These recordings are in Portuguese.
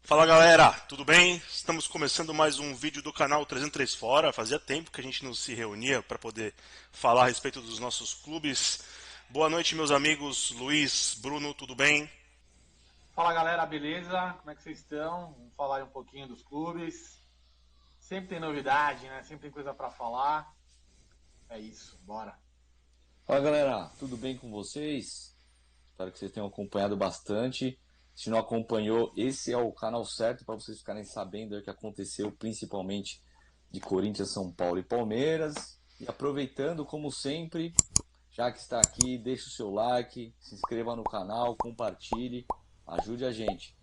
Fala galera, tudo bem? Estamos começando mais um vídeo do canal 303 Fora. Fazia tempo que a gente não se reunia para poder falar a respeito dos nossos clubes. Boa noite, meus amigos Luiz, Bruno, tudo bem? Fala galera, beleza? Como é que vocês estão? Vamos falar aí um pouquinho dos clubes. Sempre tem novidade, né? Sempre tem coisa pra falar. É isso, bora. Fala galera, tudo bem com vocês? Espero que vocês tenham acompanhado bastante. Se não acompanhou, esse é o canal certo para vocês ficarem sabendo o que aconteceu, principalmente de Corinthians, São Paulo e Palmeiras. E aproveitando, como sempre, já que está aqui, deixe o seu like, se inscreva no canal, compartilhe, ajude a gente.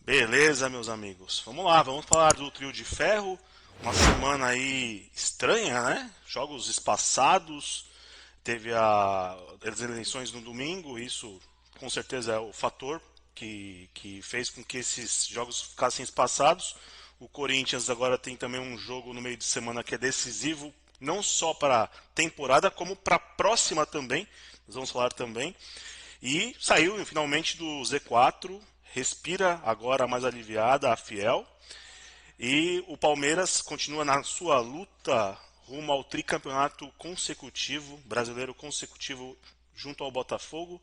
Beleza, meus amigos. Vamos lá, vamos falar do trio de ferro. Uma semana aí estranha, né? Jogos espaçados. Teve as eleições no domingo, isso com certeza é o fator que fez com que esses jogos ficassem espaçados. O Corinthians agora tem também um jogo no meio de semana que é decisivo, não só para a temporada, como para a próxima também. Nós vamos falar também. E saiu finalmente do Z4, respira agora mais aliviada a Fiel. E o Palmeiras continua na sua luta rumo ao tricampeonato consecutivo, brasileiro consecutivo junto ao Botafogo.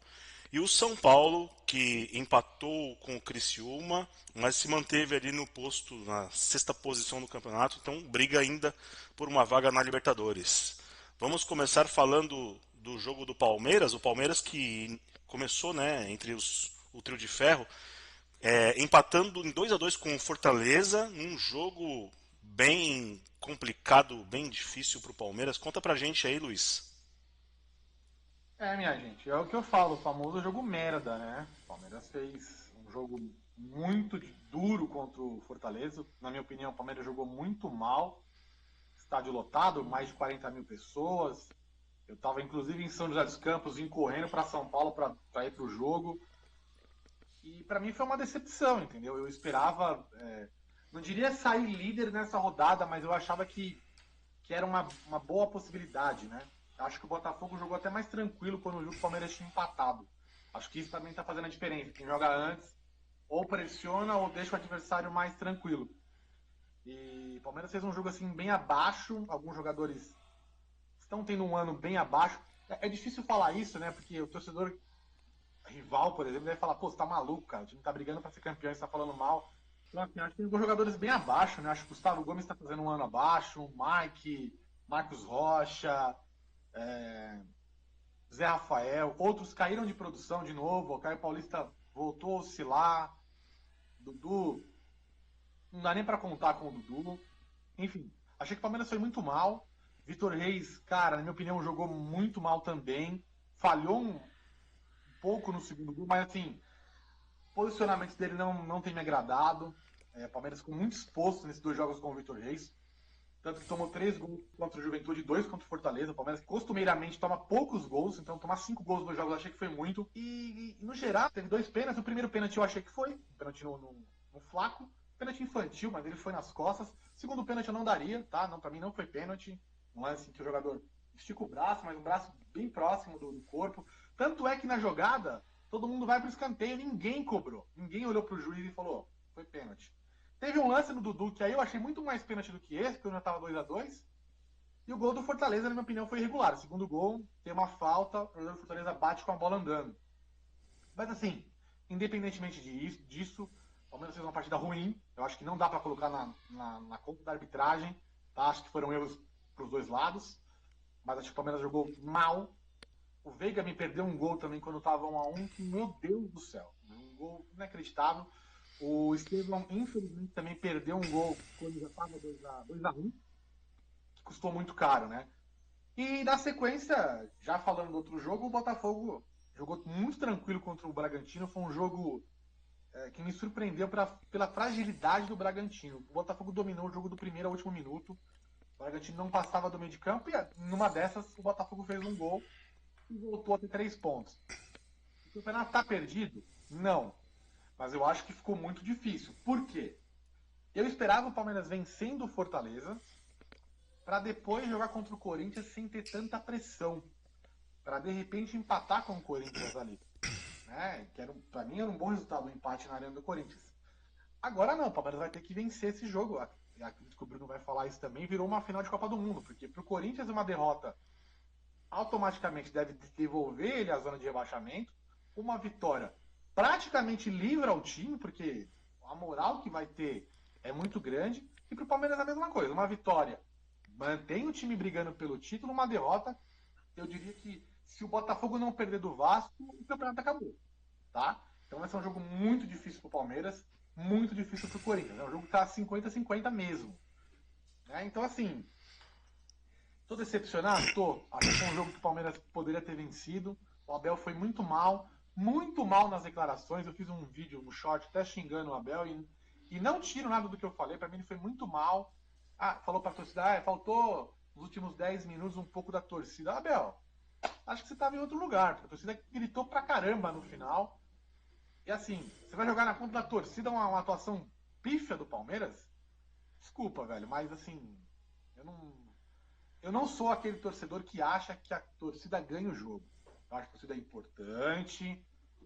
E o São Paulo, que empatou com o Criciúma, mas se manteve ali no posto, na sexta posição do campeonato, então briga ainda por uma vaga na Libertadores. Vamos começar falando do jogo do Palmeiras, o Palmeiras que começou, né, entre o trio de ferro, empatando em 2-2 com o Fortaleza, num jogo bem complicado, bem difícil para o Palmeiras. Conta pra gente aí, Luiz. Minha gente, é o que eu falo, o famoso jogo merda, né? O Palmeiras fez um jogo muito duro contra o Fortaleza. Na minha opinião, o Palmeiras jogou muito mal. Estádio lotado, mais de 40 mil pessoas. Eu estava inclusive em São José dos Campos, vim correndo para São Paulo para ir para o jogo. E para mim foi uma decepção, entendeu? Eu esperava, não diria sair líder nessa rodada, mas eu achava que era uma boa possibilidade, né? Acho que o Botafogo jogou até mais tranquilo quando o Palmeiras tinha empatado. Acho que isso também está fazendo a diferença. Quem joga antes ou pressiona ou deixa o adversário mais tranquilo. E o Palmeiras fez um jogo assim bem abaixo. Alguns jogadores estão tendo um ano bem abaixo. É difícil falar isso, né? Porque o torcedor rival, por exemplo, deve falar, pô, você tá maluco, cara, o time tá brigando pra ser campeão e você tá falando mal. Então, assim, acho que tem alguns jogadores bem abaixo, né? Acho que o Gustavo Gomes tá fazendo um ano abaixo, o Mike, Marcos Rocha, Zé Rafael, outros caíram de produção de novo, o Caio Paulista voltou a oscilar, Dudu, não dá nem pra contar com o Dudu. Enfim, achei que o Palmeiras foi muito mal. Vitor Reis, cara, na minha opinião, jogou muito mal também. Falhou um pouco no segundo gol, mas assim, o posicionamento dele não tem me agradado. O Palmeiras ficou muito exposto nesses dois jogos com o Vitor Reis. Tanto que tomou 3 gols contra o Juventude e 2 contra o Fortaleza. O Palmeiras costumeiramente toma poucos gols, então tomar 5 gols nos jogos eu achei que foi muito. E no geral, teve 2 pênaltis. O primeiro pênalti eu achei que foi, pênalti no Flaco. Pênalti infantil, mas ele foi nas costas. Segundo pênalti eu não daria, tá? Não, pra mim não foi pênalti. Um lance em que o jogador estica o braço, mas um braço bem próximo do corpo. Tanto é que na jogada, todo mundo vai pro escanteio, ninguém cobrou. Ninguém olhou pro juiz e falou, foi pênalti. Teve um lance no Dudu que aí eu achei muito mais pênalti do que esse, porque eu já estava 2-2. E o gol do Fortaleza, na minha opinião, foi irregular. O segundo gol, tem uma falta, o jogador do Fortaleza bate com a bola andando. Mas assim, independentemente disso, o Palmeiras fez uma partida ruim. Eu acho que não dá para colocar na conta da arbitragem. Tá? Acho que foram erros para os dois lados. Mas acho que o Palmeiras jogou mal. O Veiga me perdeu um gol também quando estava 1-1, que, meu Deus do céu. Um gol inacreditável. O Estevão, infelizmente, também perdeu um gol quando já estava 2-1, que custou muito caro, né? E na sequência, já falando do outro jogo, o Botafogo jogou muito tranquilo contra o Bragantino. Foi um jogo que me surpreendeu pela fragilidade do Bragantino. O Botafogo dominou o jogo do primeiro ao último minuto. O Bragantino não passava do meio de campo e numa dessas o Botafogo fez um gol e voltou a ter 3 pontos. O campeonato está perdido? Não. Mas eu acho que ficou muito difícil. Por quê? Eu esperava o Palmeiras vencendo o Fortaleza para depois jogar contra o Corinthians sem ter tanta pressão. Para de repente empatar com o Corinthians ali. né? Pra mim era um bom resultado o empate na Arena do Corinthians. Agora não, o Palmeiras vai ter que vencer esse jogo. Acredito que o Bruno vai falar isso também, virou uma final de Copa do Mundo, porque pro Corinthians uma derrota automaticamente deve devolver ele à zona de rebaixamento. Uma vitória praticamente livra o time, porque a moral que vai ter é muito grande. E para o Palmeiras é a mesma coisa. Uma vitória mantém o time brigando pelo título, uma derrota, eu diria que se o Botafogo não perder do Vasco, o campeonato acabou. Tá? Então vai ser um jogo muito difícil para o Palmeiras, muito difícil para o Corinthians. É um jogo que está 50-50 mesmo. Né? Então, assim, tô decepcionado? Tô. Acho que foi um jogo que o Palmeiras poderia ter vencido. O Abel foi muito mal nas declarações. Eu fiz um vídeo, um short, até xingando o Abel e não tiro nada do que eu falei. Para mim ele foi muito mal. Falou pra torcida, faltou nos últimos 10 minutos um pouco da torcida. Abel, acho que você estava em outro lugar, porque a torcida gritou pra caramba no final. E assim, você vai jogar na conta da torcida uma atuação pífia do Palmeiras? Desculpa, velho, mas assim, eu não sou aquele torcedor que acha que a torcida ganha o jogo. Eu acho que a torcida é importante,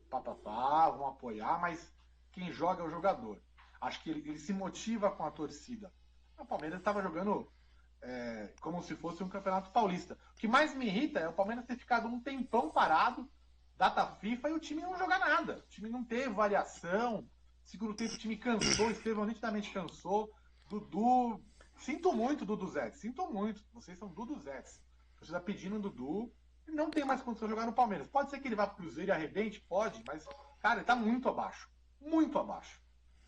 vão apoiar, mas quem joga é o jogador. Acho que ele se motiva com a torcida. O Palmeiras estava jogando como se fosse um campeonato paulista. O que mais me irrita é o Palmeiras ter ficado um tempão parado, data FIFA, e o time não jogar nada. O time não teve variação. Segundo tempo o time cansou, Estevão nitidamente cansou. Dudu, sinto muito, Dudu Zete, sinto muito. Vocês são Dudu Zete. Você está pedindo o Dudu, ele não tem mais condição de jogar no Palmeiras. Pode ser que ele vá pro Cruzeiro e arrebente? Pode, mas, cara, ele tá muito abaixo. Muito abaixo.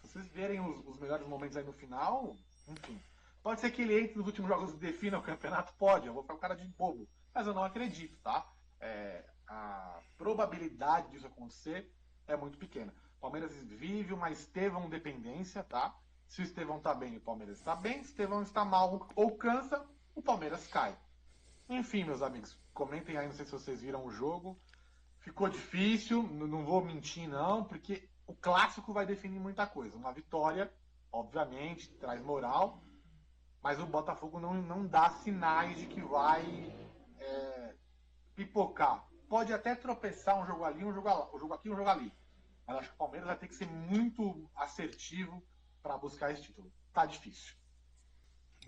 Se vocês verem os melhores momentos aí no final, enfim. Pode ser que ele entre nos últimos jogos e defina o campeonato? Pode, eu vou ficar um cara de bobo. Mas eu não acredito, tá? A probabilidade disso acontecer é muito pequena. O Palmeiras vive uma Estevão dependência, tá? Se o Estevão tá bem, o Palmeiras está bem. Se o Estevão está mal ou cansa, o Palmeiras cai. Enfim, meus amigos, comentem aí, não sei se vocês viram o jogo. Ficou difícil, não vou mentir não, porque o clássico vai definir muita coisa. Uma vitória, obviamente, traz moral, mas o Botafogo não dá sinais de que vai pipocar. Pode até tropeçar um jogo ali, um jogo aqui, um jogo ali. Mas acho que o Palmeiras vai ter que ser muito assertivo para buscar esse título. Tá difícil.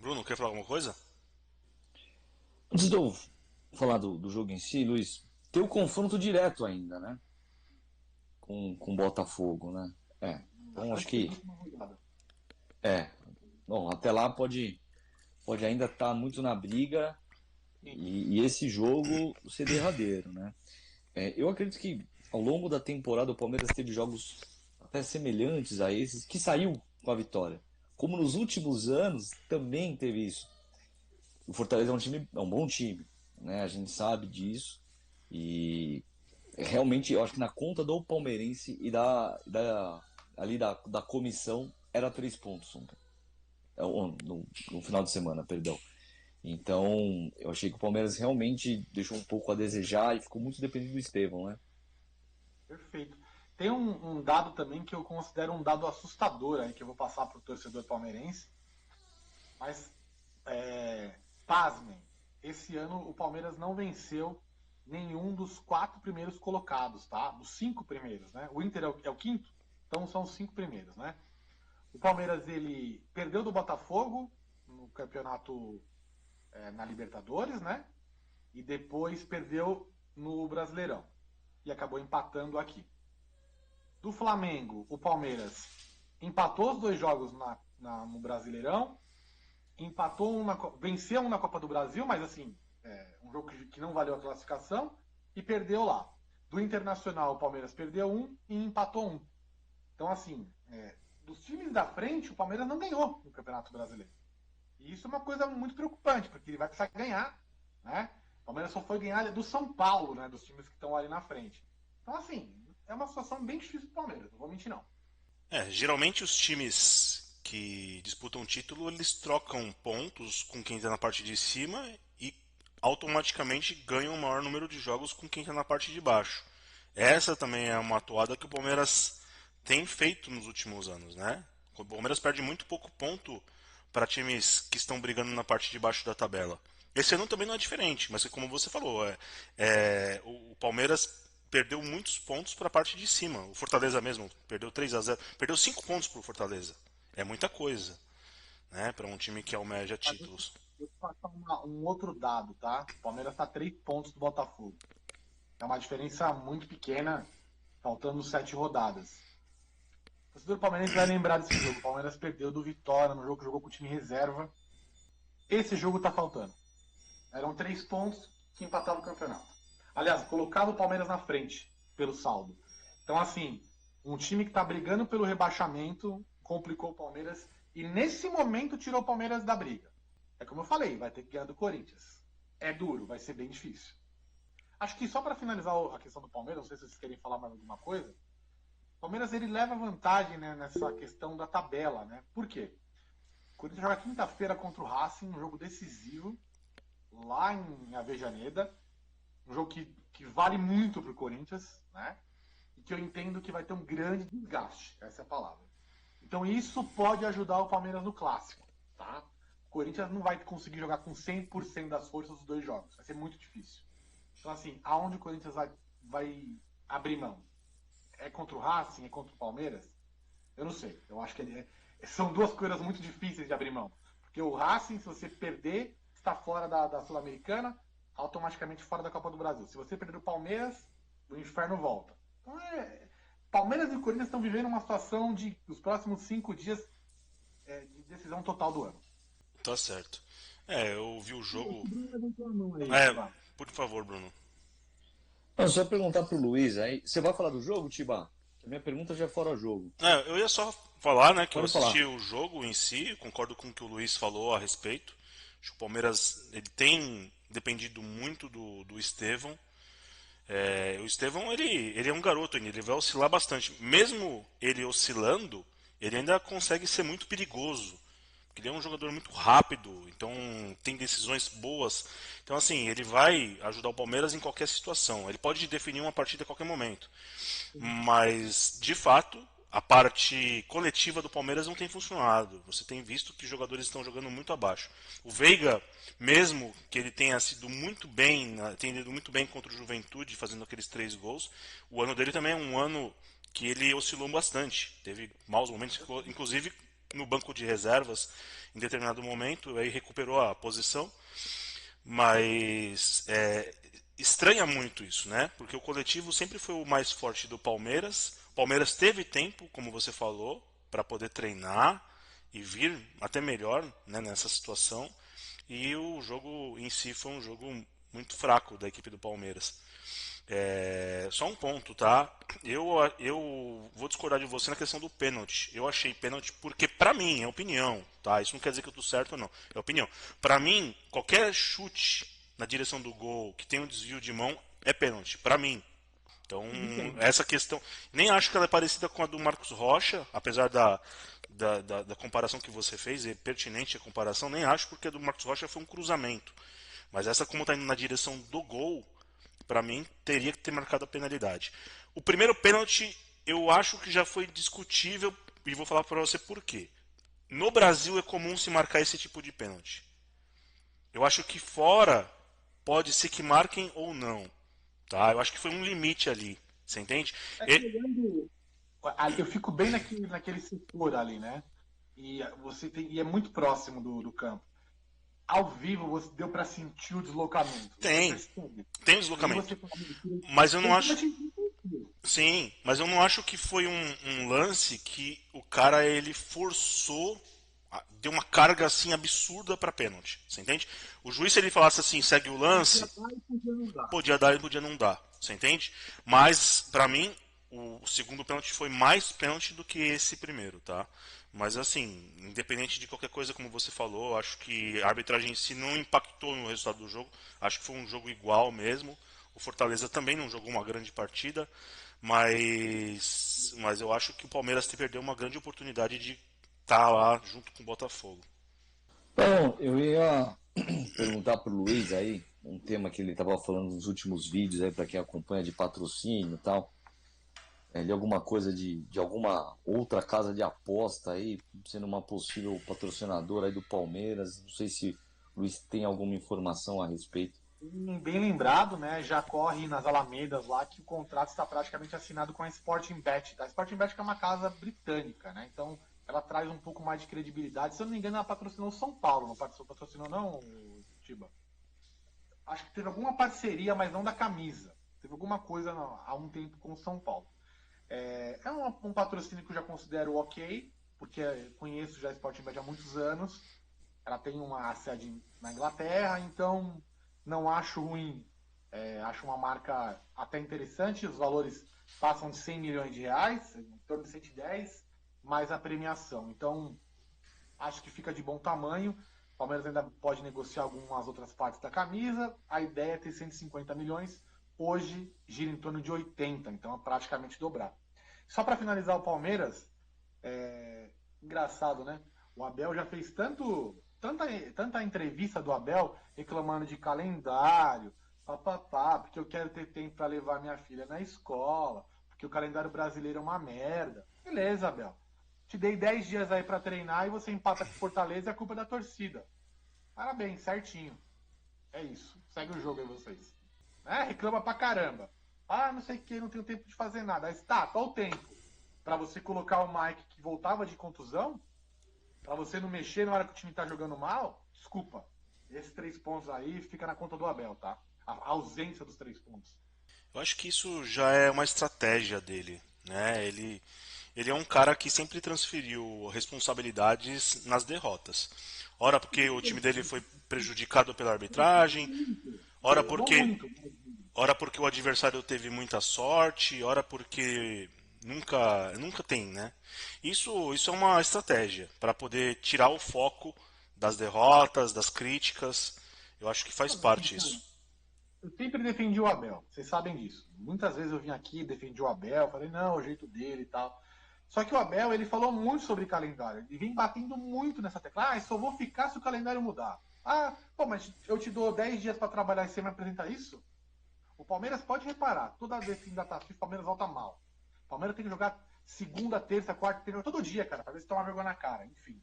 Bruno, quer falar alguma coisa? Antes de eu falar do jogo em si, Luiz, tem o confronto direto ainda, né? Com o Botafogo, né? Então acho que. Bom, até lá pode ainda estar muito na briga e esse jogo ser derradeiro, né? Eu acredito que ao longo da temporada o Palmeiras teve jogos até semelhantes a esses, que saiu com a vitória. Como nos últimos anos também teve isso. O Fortaleza é um bom time, né? A gente sabe disso. E realmente eu acho que na conta do palmeirense e da comissão era 3 pontos no final de semana, perdão. Então eu achei que o Palmeiras realmente deixou um pouco a desejar e ficou muito dependente do Estevão, né? Perfeito. Tem um dado também que eu considero um dado assustador aí, que eu vou passar para o torcedor palmeirense. Mas, pasmem, esse ano o Palmeiras não venceu nenhum dos 4 primeiros colocados, tá? Dos 5 primeiros, né? O Inter é o quinto, então são os 5 primeiros, né? O Palmeiras, ele perdeu do Botafogo no campeonato na Libertadores, né? E depois perdeu no Brasileirão. E acabou empatando aqui. Do Flamengo, o Palmeiras empatou os 2 jogos no Brasileirão, venceu um na Copa do Brasil, mas assim, um jogo que não valeu a classificação, e perdeu lá. Do Internacional, o Palmeiras perdeu um e empatou um. Então, assim, dos times da frente, o Palmeiras não ganhou no Campeonato Brasileiro. E isso é uma coisa muito preocupante, porque ele vai precisar ganhar, né? O Palmeiras só foi ganhar do São Paulo, né? Dos times que estão ali na frente. Então, assim, é uma situação bem difícil pro Palmeiras, não vou mentir, não. Geralmente os times que disputam o título, eles trocam pontos com quem está na parte de cima e automaticamente ganham o maior número de jogos com quem está na parte de baixo. Essa também é uma atuada que o Palmeiras tem feito nos últimos anos, né? O Palmeiras perde muito pouco ponto para times que estão brigando na parte de baixo da tabela. Esse ano também não é diferente, mas como você falou, o Palmeiras perdeu muitos pontos para a parte de cima. O Fortaleza mesmo perdeu 3-0, perdeu 5 pontos para o Fortaleza. É muita coisa, né, para um time que almeja títulos. Vou te passar um outro dado, tá? O Palmeiras está a 3 pontos do Botafogo. É uma diferença muito pequena, faltando 7 rodadas. O torcedor palmeirense vai lembrar desse jogo. O Palmeiras perdeu do Vitória no jogo que jogou com o time reserva. Esse jogo tá faltando. Eram 3 pontos que empatavam o campeonato. Aliás, colocava o Palmeiras na frente pelo saldo. Então, assim, um time que tá brigando pelo rebaixamento complicou o Palmeiras e nesse momento tirou o Palmeiras da briga. É como eu falei, vai ter que ganhar do Corinthians. É duro, vai ser bem difícil. Acho que só para finalizar a questão do Palmeiras, não sei se vocês querem falar mais alguma coisa. O Palmeiras ele leva vantagem, né, nessa questão da tabela, né? Por quê? O Corinthians joga quinta-feira contra o Racing, um jogo decisivo, lá em Avejaneda. Um jogo que vale muito pro Corinthians, né? E que eu entendo que vai ter um grande desgaste, essa é a palavra. Então isso pode ajudar o Palmeiras no clássico, tá? O Corinthians não vai conseguir jogar com 100% das forças dos 2 jogos, vai ser muito difícil. Então assim, aonde o Corinthians vai abrir mão? É contra o Racing? É contra o Palmeiras? Eu não sei. Eu acho que são 2 coisas muito difíceis de abrir mão. Porque o Racing, se você perder, está fora da Sul-Americana, automaticamente fora da Copa do Brasil. Se você perder o Palmeiras, o inferno volta. Então Palmeiras e Corinthians estão vivendo uma situação de os próximos 5 dias de decisão total do ano. Tá certo. Eu vi o jogo. Aí, Por favor, Bruno. Não, só perguntar pro Luiz aí. Você vai falar do jogo, Tiba? A minha pergunta já é fora jogo. Eu ia só falar, né, que eu Pode assisti falar. o jogo em si, concordo com o que o Luiz falou a respeito. Acho que o Palmeiras ele tem dependido muito do Estevão. O Estevão ele é um garoto ainda, ele vai oscilar bastante. Mesmo ele oscilando, ele ainda consegue ser muito perigoso. Porque ele é um jogador muito rápido, então tem decisões boas. Então, assim, ele vai ajudar o Palmeiras em qualquer situação. Ele pode definir uma partida a qualquer momento. Mas, de fato, a parte coletiva do Palmeiras não tem funcionado. Você tem visto que os jogadores estão jogando muito abaixo. O Veiga, mesmo que ele tenha sido muito bem, tenha ido muito bem contra o Juventude, fazendo aqueles 3 gols, o ano dele também é um ano que ele oscilou bastante. Teve maus momentos, inclusive no banco de reservas em determinado momento, aí recuperou a posição, mas estranha muito isso, né? Porque o coletivo sempre foi o mais forte do Palmeiras. O Palmeiras teve tempo, como você falou, para poder treinar e vir até melhor, né, nessa situação. E o jogo em si foi um jogo muito fraco da equipe do Palmeiras. Só um ponto, tá? Eu vou discordar de você na questão do pênalti. Eu achei pênalti porque, pra mim, é opinião, tá? Isso não quer dizer que eu tô certo ou não. É opinião. Pra mim, qualquer chute na direção do gol que tem um desvio de mão é pênalti. Pra mim. Então, essa questão. Nem acho que ela é parecida com a do Marcos Rocha, apesar da comparação que você fez, é pertinente a comparação, nem acho porque a do Marcos Rocha foi um cruzamento. Mas essa, como tá indo na direção do gol, para mim, teria que ter marcado a penalidade. O primeiro pênalti, eu acho que já foi discutível, e vou falar para você por quê. No Brasil é comum se marcar esse tipo de pênalti. Eu acho que fora pode ser que marquem ou não. Tá? Eu acho que foi um limite ali. Você entende? Eu fico bem naquele setor ali, né? E é muito próximo do campo. Ao vivo você deu pra sentir o deslocamento. Tem deslocamento. Mas eu não acho. Sim, mas eu não acho que foi um lance que o cara ele forçou, deu uma carga assim absurda pra pênalti. Você entende? O juiz, se ele falasse assim, segue o lance, podia dar e podia não dar. Você entende? Mas, pra mim, o segundo pênalti foi mais pênalti do que esse primeiro, tá? Mas assim, independente de qualquer coisa, como você falou, acho que a arbitragem em si não impactou no resultado do jogo. Acho que foi um jogo igual mesmo. O Fortaleza também não jogou uma grande partida, mas eu acho que o Palmeiras perdeu uma grande oportunidade de estar lá junto com o Botafogo. Então, eu ia perguntar pro Luiz aí, um tema que ele estava falando nos últimos vídeos aí, para quem acompanha de patrocínio e tal. De alguma coisa de alguma outra casa de aposta aí, sendo uma possível patrocinadora aí do Palmeiras. Não sei se o Luiz tem alguma informação a respeito. Bem lembrado, né? Já corre nas Alamedas lá que o contrato está praticamente assinado com a Sporting Bet. A Sporting Bet que é uma casa britânica, né? Então ela traz um pouco mais de credibilidade. Se eu não me engano, ela patrocinou o São Paulo, não patrocinou não, Tiba? Acho que teve alguma parceria, mas não da camisa. Teve alguma coisa há um tempo com o São Paulo. É um patrocínio que eu já considero ok, porque conheço já a Sporting Bet há muitos anos. Ela tem uma sede na Inglaterra, então não acho ruim. Acho uma marca até interessante. Os valores passam de 100 milhões de reais, em torno de 110, mais a premiação. Então, acho que fica de bom tamanho. O Palmeiras ainda pode negociar algumas outras partes da camisa. A ideia é ter 150 milhões. Hoje gira em torno de 80, então é praticamente dobrar. Só para finalizar o Palmeiras, engraçado, né? O Abel já fez tanta entrevista do Abel reclamando de calendário, papapá, porque eu quero ter tempo para levar minha filha na escola, porque o calendário brasileiro é uma merda. Beleza, Abel. Te dei 10 dias aí para treinar e você empata com Fortaleza e a culpa é da torcida. Parabéns, certinho. É isso. Segue o jogo aí vocês. Reclama pra caramba. Ah, não sei o que, não tenho tempo de fazer nada. Aí, tá, qual o tempo? Pra você colocar o Mike que voltava de contusão? Pra você não mexer na hora que o time tá jogando mal? Desculpa. Esses 3 pontos aí fica na conta do Abel, tá? A ausência dos 3 pontos. Eu acho que isso já é uma estratégia dele, né? Ele é um cara que sempre transferiu responsabilidades nas derrotas. Ora porque o time dele foi prejudicado pela arbitragem, ora Errou porque, muito. ora porque o adversário teve muita sorte, ora porque nunca tem, né? Isso é uma estratégia para poder tirar o foco das derrotas, das críticas. Eu acho que faz parte isso. Eu sempre defendi o Abel, vocês sabem disso. Muitas vezes eu vim aqui, defendi o Abel, falei, não, o jeito dele e tal. Só que o Abel, ele falou muito sobre calendário. Ele vem batendo muito nessa tecla. Ah, só vou ficar se o calendário mudar. Ah, pô, mas eu te dou 10 dias para trabalhar e você me apresenta isso? O Palmeiras pode reparar, toda vez que data FIFA, o Palmeiras volta mal. O Palmeiras tem que jogar segunda, terça, quarta, terça, todo dia, cara, pra ver se toma vergonha na cara. Enfim.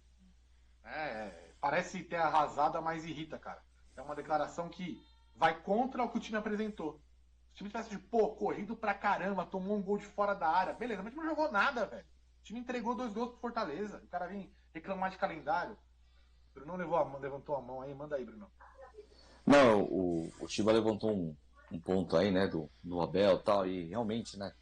Parece ter arrasado, mas irrita, cara. É uma declaração que vai contra o que o time apresentou. Se o time tivesse de, corrido pra caramba, tomou um gol de fora da área, beleza, mas o time não jogou nada, velho. O time entregou 2 gols pro Fortaleza. O cara vem reclamar de calendário. O Bruno levantou a mão aí, manda aí, Bruno. Não, o Chiba levantou um ponto aí, né, do Abel e tal, e realmente, né,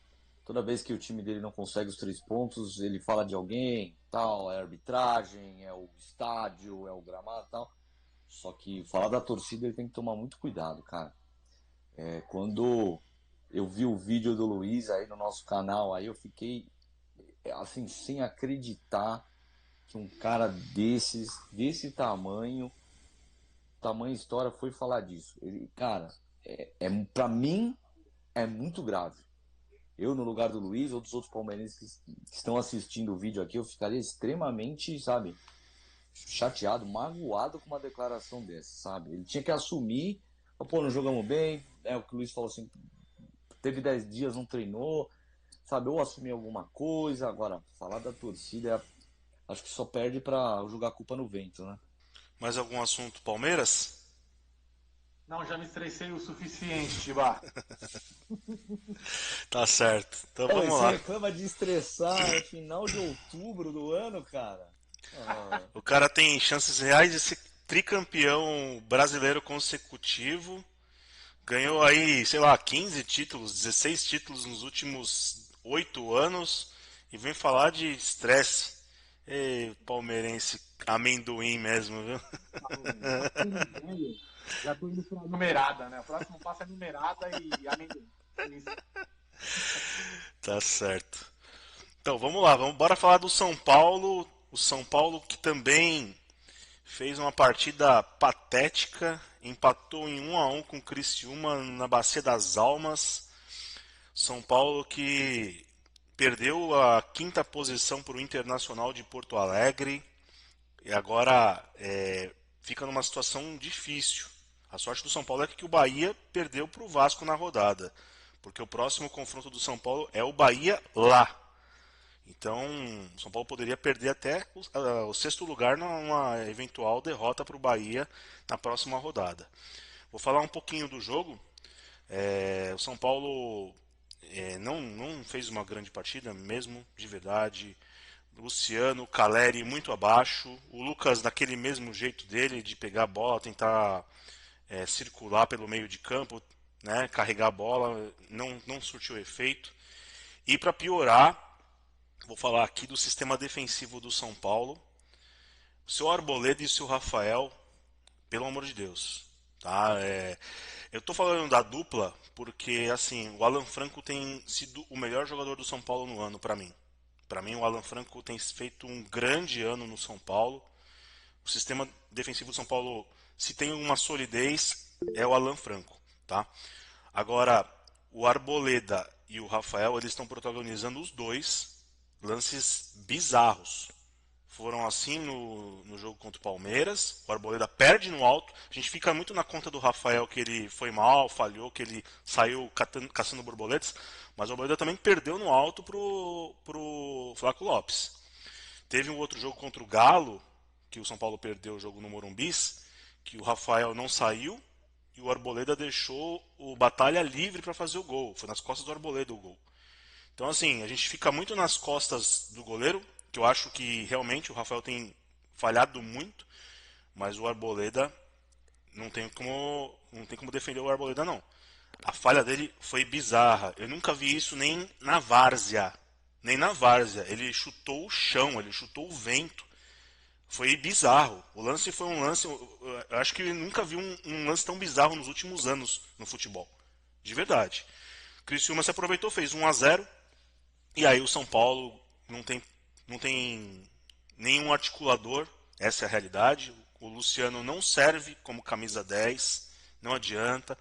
toda vez que o time dele não consegue os 3 pontos, ele fala de alguém, tal, é a arbitragem, é o estádio, é o gramado e tal. Só que falar da torcida ele tem que tomar muito cuidado, cara. Quando eu vi o vídeo do Luiz aí no nosso canal, aí eu fiquei assim, sem acreditar que um cara desse tamanho história, foi falar disso. Ele, cara, pra mim é muito grave. Eu, no lugar do Luiz ou dos outros palmeirenses que estão assistindo o vídeo aqui, eu ficaria extremamente, sabe, chateado, magoado com uma declaração dessa, sabe? Ele tinha que assumir, pô, não jogamos bem, o que o Luiz falou assim, teve 10 dias, não treinou, sabe? Ou assumir alguma coisa, agora, falar da torcida, acho que só perde pra jogar a culpa no vento, né? Mais algum assunto Palmeiras? Não, já me estressei o suficiente, Tiba. Tá certo. Então Mas vamos você lá. reclama de estressar no final de outubro do ano, cara? Ah, O cara tem chances reais de ser tricampeão brasileiro consecutivo. Ganhou aí, sei lá, 15 títulos, 16 títulos nos últimos 8 anos. E vem falar de estresse. Ei, palmeirense amendoim mesmo, viu? Já tô indo pra numerada, né? O próximo passo é numerada e amendoim. É isso. Tá certo. Então vamos lá, bora falar do São Paulo. O São Paulo que também fez uma partida patética, empatou em 1-1 com o Criciúma na Bacia das Almas. São Paulo que perdeu a quinta posição para o Internacional de Porto Alegre e agora fica numa situação difícil. A sorte do São Paulo é que o Bahia perdeu para o Vasco na rodada, porque o próximo confronto do São Paulo é o Bahia lá. Então, o São Paulo poderia perder até o sexto lugar numa eventual derrota para o Bahia na próxima rodada. Vou falar um pouquinho do jogo. O São Paulo não fez uma grande partida, mesmo, de verdade. Luciano, Caleri muito abaixo. O Lucas daquele mesmo jeito dele, de pegar a bola, tentar circular pelo meio de campo, né, carregar a bola, não surtiu efeito. E para piorar, vou falar aqui do sistema defensivo do São Paulo. O seu Arboleda e o seu Rafael, pelo amor de Deus. Tá? Eu tô falando da dupla porque assim, o Alan Franco tem sido o melhor jogador do São Paulo no ano para mim. Para mim, o Alan Franco tem feito um grande ano no São Paulo. O sistema defensivo do São Paulo, se tem uma solidez, é o Alan Franco, tá? Agora, o Arboleda e o Rafael, eles estão protagonizando os dois lances bizarros. Foram assim no jogo contra o Palmeiras. O Arboleda perde no alto. A gente fica muito na conta do Rafael que ele foi mal, falhou, que ele saiu caçando borboletas. Mas o Arboleda também perdeu no alto pro Flaco Lopes. Teve um outro jogo contra o Galo, que o São Paulo perdeu o jogo no Morumbis, que o Rafael não saiu e o Arboleda deixou o Batalha livre para fazer o gol. Foi nas costas do Arboleda o gol. Então, assim, a gente fica muito nas costas do goleiro, que eu acho que realmente o Rafael tem falhado muito, mas o Arboleda não tem como defender o Arboleda, não. A falha dele foi bizarra. Eu nunca vi isso nem na várzea. Nem na várzea. Ele chutou o chão, ele chutou o vento. Foi bizarro. O lance foi um lance. Eu acho que eu nunca vi um lance tão bizarro nos últimos anos no futebol. De verdade. Criciúma se aproveitou, fez 1-0. E aí o São Paulo não tem nenhum articulador. Essa é a realidade. O Luciano não serve como camisa 10. Não adianta.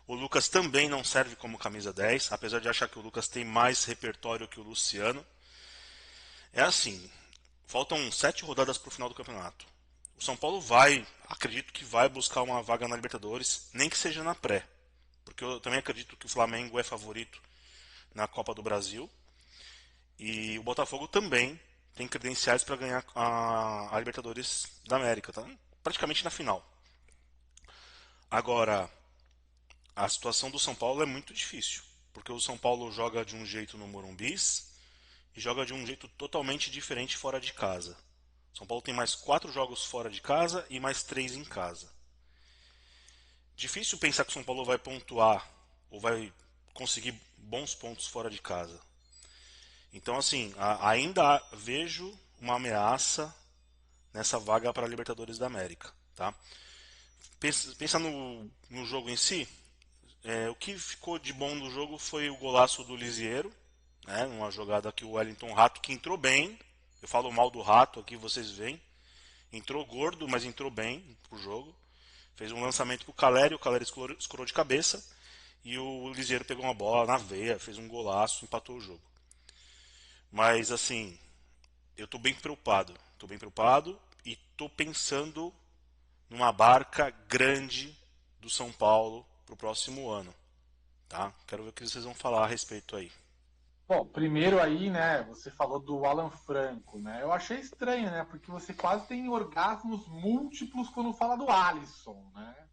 O Lucas também não serve como camisa 10, apesar de achar que o Lucas tem mais repertório que o Luciano. É assim, faltam 7 rodadas para o final do campeonato. O São Paulo acredito que vai buscar uma vaga na Libertadores, nem que seja na pré. Porque eu também acredito que o Flamengo é favorito na Copa do Brasil. E o Botafogo também tem credenciais para ganhar a Libertadores da América, tá? Praticamente na final. Agora, a situação do São Paulo é muito difícil, porque o São Paulo joga de um jeito no Morumbis e joga de um jeito totalmente diferente fora de casa. O São Paulo tem mais 4 jogos fora de casa e mais 3 em casa. Difícil pensar que o São Paulo vai pontuar ou vai conseguir bons pontos fora de casa. Então, assim, ainda vejo uma ameaça nessa vaga para a Libertadores da América. Tá? Pensa no jogo em si. O que ficou de bom no jogo foi o golaço do Lisieiro, né, uma jogada que o Wellington Rato, que entrou bem, eu falo mal do Rato aqui, vocês veem, entrou gordo, mas entrou bem pro jogo, fez um lançamento pro Caleri, o Caleri escorou de cabeça, e o Lisieiro pegou uma bola na veia, fez um golaço, empatou o jogo. Mas assim, eu tô bem preocupado e tô pensando numa barca grande do São Paulo para o próximo ano, tá? Quero ver o que vocês vão falar a respeito aí. Bom, primeiro aí, né, você falou do Alan Franco, né? Eu achei estranho, né? Porque você quase tem orgasmos múltiplos quando fala do Alisson, né?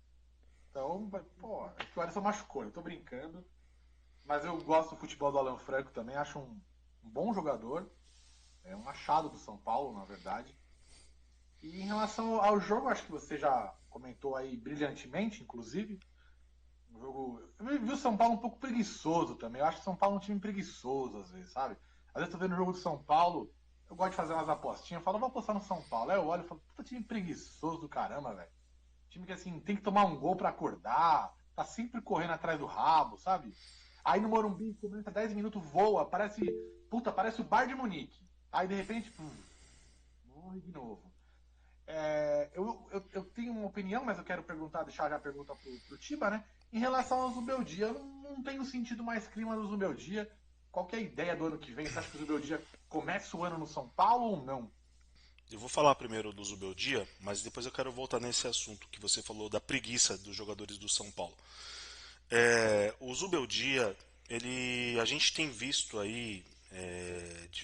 Então, pô, é que o Alisson machucou, eu tô brincando. Mas eu gosto do futebol do Alan Franco também, acho um bom jogador. É um achado do São Paulo, na verdade. E em relação ao jogo, acho que você já comentou aí brilhantemente, inclusive. Um jogo. Eu vi o São Paulo um pouco preguiçoso também. Eu acho que o São Paulo é um time preguiçoso, às vezes, sabe? Às vezes eu tô vendo o jogo do São Paulo, eu gosto de fazer umas apostinhas, eu falo, vou apostar no São Paulo. Aí eu olho e falo, puta time preguiçoso do caramba, velho. Time que assim, tem que tomar um gol pra acordar, tá sempre correndo atrás do rabo, sabe? Aí no Morumbi, começa 10 minutos, voa, parece o Bar de Munique. Aí de repente, morre de novo. Eu tenho uma opinião, mas eu quero deixar já a pergunta pro Tiba, né? Em relação ao Zubeldia, eu não tenho sentido mais clima do Zubeldia. Qual que é a ideia do ano que vem? Você acha que o Zubeldia começa o ano no São Paulo ou não? Eu vou falar primeiro do Zubeldia, mas depois eu quero voltar nesse assunto que você falou da preguiça dos jogadores do São Paulo. O Zubeldia, a gente tem visto aí,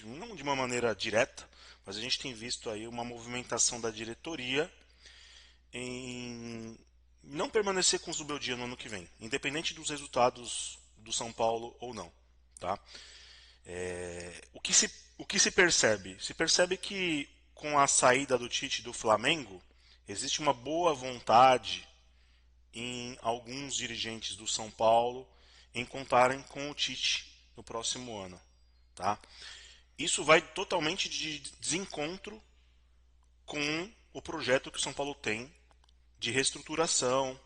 não de uma maneira direta, mas a gente tem visto aí uma movimentação da diretoria em não permanecer com o Zubeldia no ano que vem, independente dos resultados do São Paulo ou não. Tá? O que se percebe? Se percebe que com a saída do Tite do Flamengo, existe uma boa vontade em alguns dirigentes do São Paulo em contarem com o Tite no próximo ano. Tá? Isso vai totalmente de desencontro com o projeto que o São Paulo tem de reestruturação,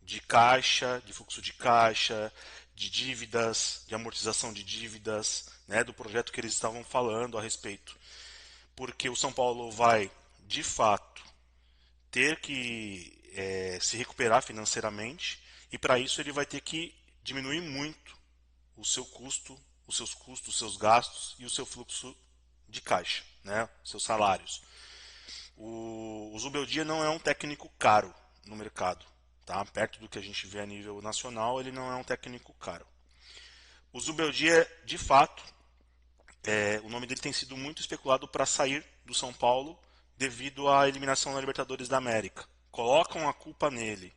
de caixa, de fluxo de caixa, de dívidas, de amortização de dívidas, né, do projeto que eles estavam falando a respeito. Porque o São Paulo vai, de fato, ter que se recuperar financeiramente e para isso ele vai ter que diminuir muito o seu custo, os seus custos, os seus gastos e o seu fluxo de caixa, né, seus salários. O Zubeldia não é um técnico caro no mercado. Tá? Perto do que a gente vê a nível nacional, ele não é um técnico caro. O Zubeldia, de fato, o nome dele tem sido muito especulado para sair do São Paulo devido à eliminação na Libertadores da América. Colocam a culpa nele.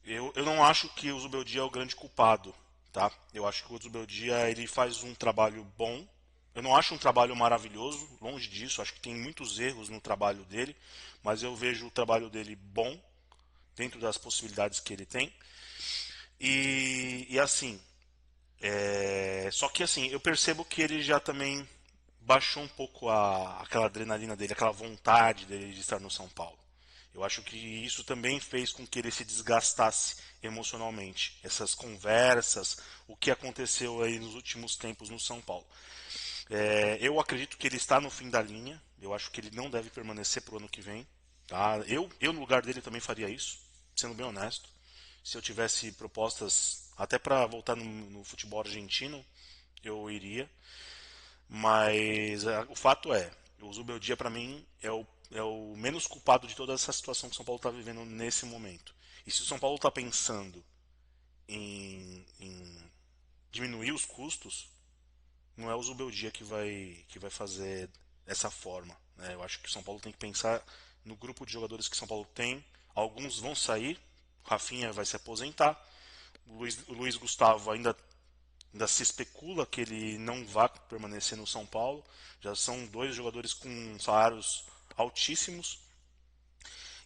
Eu não acho que o Zubeldia é o grande culpado. Tá? Eu acho que o Zubeldia ele faz um trabalho bom. Eu não acho um trabalho maravilhoso, longe disso. Acho que tem muitos erros no trabalho dele, mas eu vejo o trabalho dele bom, dentro das possibilidades que ele tem. E assim, só que assim, eu percebo que ele já também baixou um pouco aquela adrenalina dele, aquela vontade dele de estar no São Paulo. Eu acho que isso também fez com que ele se desgastasse emocionalmente. Essas conversas, o que aconteceu aí nos últimos tempos no São Paulo. Eu acredito que ele está no fim da linha. Eu acho que ele não deve permanecer para o ano que vem. Tá? Eu, no lugar dele, também faria isso, sendo bem honesto. Se eu tivesse propostas até para voltar no futebol argentino, eu iria. Mas o fato é, o Zubeldia para mim é o menos culpado de toda essa situação que o São Paulo está vivendo nesse momento. E se o São Paulo está pensando em diminuir os custos, não é o Zubeldia que vai fazer dessa forma. Né? Eu acho que o São Paulo tem que pensar no grupo de jogadores que o São Paulo tem. Alguns vão sair, Rafinha vai se aposentar, o Luiz Gustavo ainda se especula que ele não vai permanecer no São Paulo. Já são dois jogadores com salários altíssimos.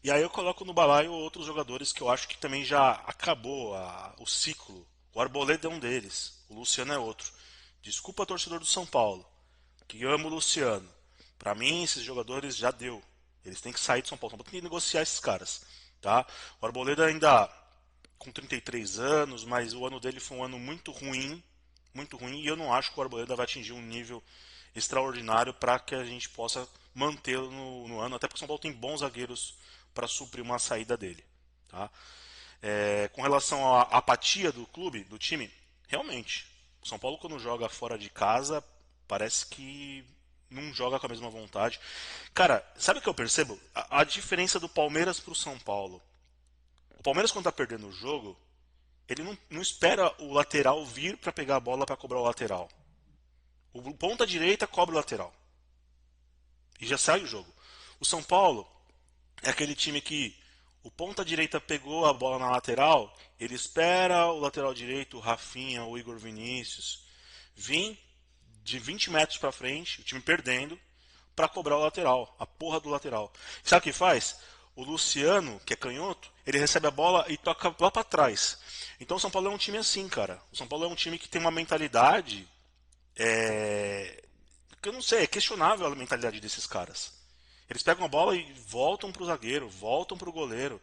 E aí eu coloco no balaio outros jogadores que eu acho que também já acabou o ciclo. O Arboleda é um deles, o Luciano é outro. Desculpa, torcedor do São Paulo, que amo o Luciano. Para mim, esses jogadores já deu. Eles têm que sair do São Paulo. São Paulo tem que negociar esses caras. Tá? O Arboleda ainda com 33 anos, mas o ano dele foi um ano muito ruim, e eu não acho que o Arboleda vai atingir um nível extraordinário para que a gente possa mantê-lo no ano, até porque o São Paulo tem bons zagueiros para suprir uma saída dele. Tá? Com relação à apatia do clube, do time, realmente, o São Paulo quando joga fora de casa, parece que não joga com a mesma vontade. Cara, sabe o que eu percebo? A diferença do Palmeiras pro São Paulo. O Palmeiras, quando tá perdendo o jogo, ele não espera o lateral vir para pegar a bola para cobrar o lateral. O ponta direita cobra o lateral. E já sai o jogo. O São Paulo é aquele time que o ponta direita pegou a bola na lateral, ele espera o lateral direito, o Rafinha, o Igor Vinícius, vir de 20 metros para frente, o time perdendo, para cobrar o lateral, a porra do lateral. Sabe o que faz? O Luciano, que é canhoto, ele recebe a bola e toca lá para trás. Então o São Paulo é um time assim, cara. O São Paulo é um time que tem uma mentalidade que eu não sei, é questionável a mentalidade desses caras. Eles pegam a bola e voltam pro zagueiro, voltam pro goleiro.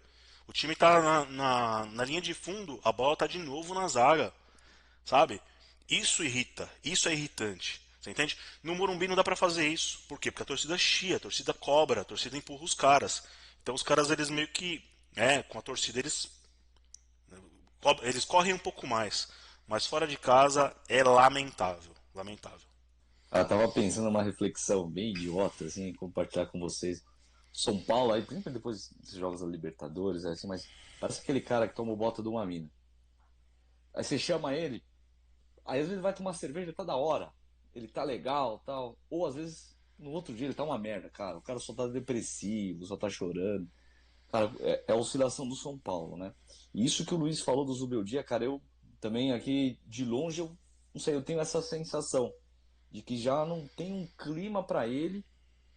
O time tá na linha de fundo, a bola tá de novo na zaga. Sabe? Isso irrita, isso é irritante. Você entende? No Morumbi não dá pra fazer isso. Por quê? Porque a torcida chia, a torcida cobra, a torcida empurra os caras. Então os caras, eles meio que, com a torcida, eles correm um pouco mais. Mas fora de casa é lamentável, lamentável. Eu tava pensando numa reflexão bem idiota, assim, compartilhar com vocês. São Paulo, aí, principalmente depois dos jogos da Libertadores, assim, mas parece aquele cara que toma o bota de uma mina. Aí você chama ele, aí às vezes vai tomar cerveja, tá da hora. Ele tá legal, tal. Ou às vezes, no outro dia ele tá uma merda, cara. O cara só tá depressivo, só tá chorando. Cara, é a oscilação do São Paulo, né? E isso que o Luiz falou do Zubeldia, cara, eu também aqui de longe, eu não sei, eu tenho essa sensação de que já não tem um clima para ele,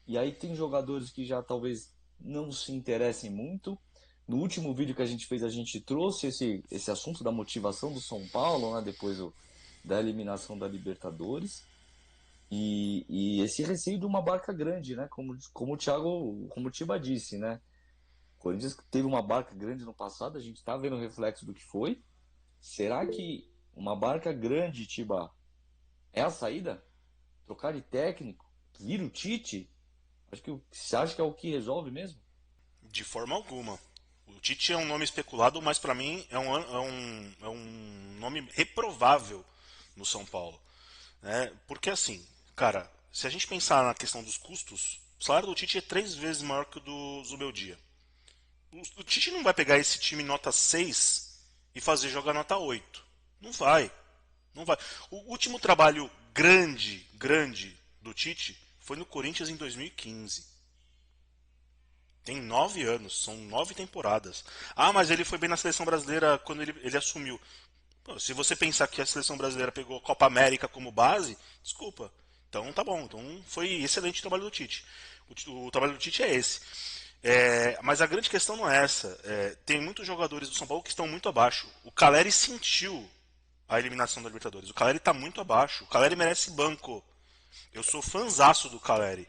e aí tem jogadores que já talvez não se interessem muito. No último vídeo que a gente fez, a gente trouxe esse assunto da motivação do São Paulo, né? Da eliminação da Libertadores. E esse receio de uma barca grande, né? Como o Tiba disse, né? O Corinthians teve uma barca grande no passado, a gente está vendo o reflexo do que foi. Será que uma barca grande, Tiba, é a saída? Trocar de técnico? Vira o Tite? Você acha que é o que resolve mesmo? De forma alguma. O Tite é um nome especulado, mas para mim é um nome reprovável no São Paulo. Né? Porque assim, cara, se a gente pensar na questão dos custos, o salário do Tite é 3 vezes maior que o do Zubeldia. O Tite não vai pegar esse time nota 6 e fazer jogar nota 8. Não vai. Não vai. O último trabalho grande do Tite foi no Corinthians em 2015. Tem 9 anos, são 9 temporadas. Ah, mas ele foi bem na seleção brasileira quando ele assumiu. Pô, se você pensar que a seleção brasileira pegou a Copa América como base, desculpa. Então tá bom. Então foi excelente o trabalho do Tite. O trabalho do Tite é esse. Mas a grande questão não é essa. Tem muitos jogadores do São Paulo que estão muito abaixo. O Caleri sentiu a eliminação da Libertadores. O Caleri está muito abaixo. O Caleri merece banco. Eu sou fãzaço do Caleri.